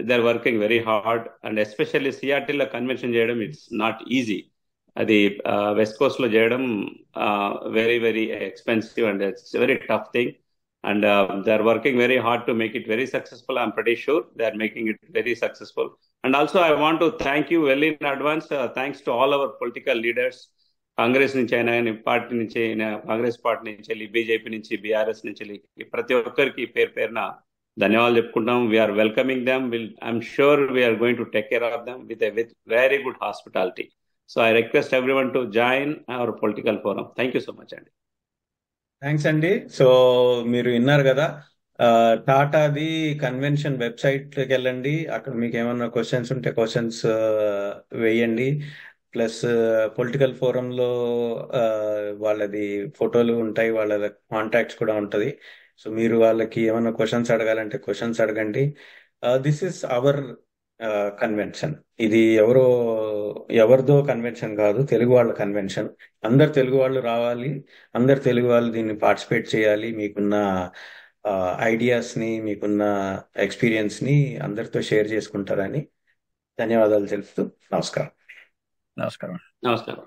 they're working very hard. And especially Seattle convention చేయడం, it's not easy. అది వెస్ట్ కోస్ట్ లో చేయడం very, very expensive and it's a very tough thing. And they're working very hard to make it very successful. I'm pretty sure they're making it very successful. And also I want to thank you well in advance. Thanks to all our political leaders. Congress నుంచి అయినా కానీ, పార్టీ నుంచి అయినా, కాంగ్రెస్ పార్టీ నుంచి వెళ్ళి, బీజేపీ నుంచి, బీఆర్ఎస్ నుంచి వెళ్ళి, ప్రతి ఒక్కరికి పేరు పేరున ధన్యవాదాలు చెప్పుకుంటాం. We're welcoming them. I'm sure we're going to take care of them with very good hospitality. So I request everyone to join our political forum. Thank you so much అండి. థ్యాంక్స్ అండి. సో మీరు విన్నారు కదా, టాటాది కన్వెన్షన్ వెబ్సైట్కి వెళ్ళండి. అక్కడ మీకు ఏమన్నా క్వశ్చన్స్ ఉంటే క్వశ్చన్స్ వేయండి. ప్లస్ పొలిటికల్ ఫోరంలో వాళ్ళది ఫోటోలు ఉంటాయి, వాళ్ళ కాంటాక్ట్స్ కూడా ఉంటుంది. సో మీరు వాళ్ళకి ఏమైనా క్వశ్చన్స్ అడగాలంటే క్వశ్చన్స్ అడగండి. This is our convention. ఇది ఎవరిదో కన్వెన్షన్ కాదు, తెలుగు వాళ్ళ కన్వెన్షన్. అందరు తెలుగు వాళ్ళు రావాలి, అందరు తెలుగు వాళ్ళు దీన్ని పార్టిసిపేట్ చేయాలి. మీకున్న ఐడియాస్ని, మీకున్న ఎక్స్పీరియన్స్ని అందరితో షేర్ చేసుకుంటారని ధన్యవాదాలు తెలుపుతూ నమస్కారం. నమస్కారం. నమస్కారం.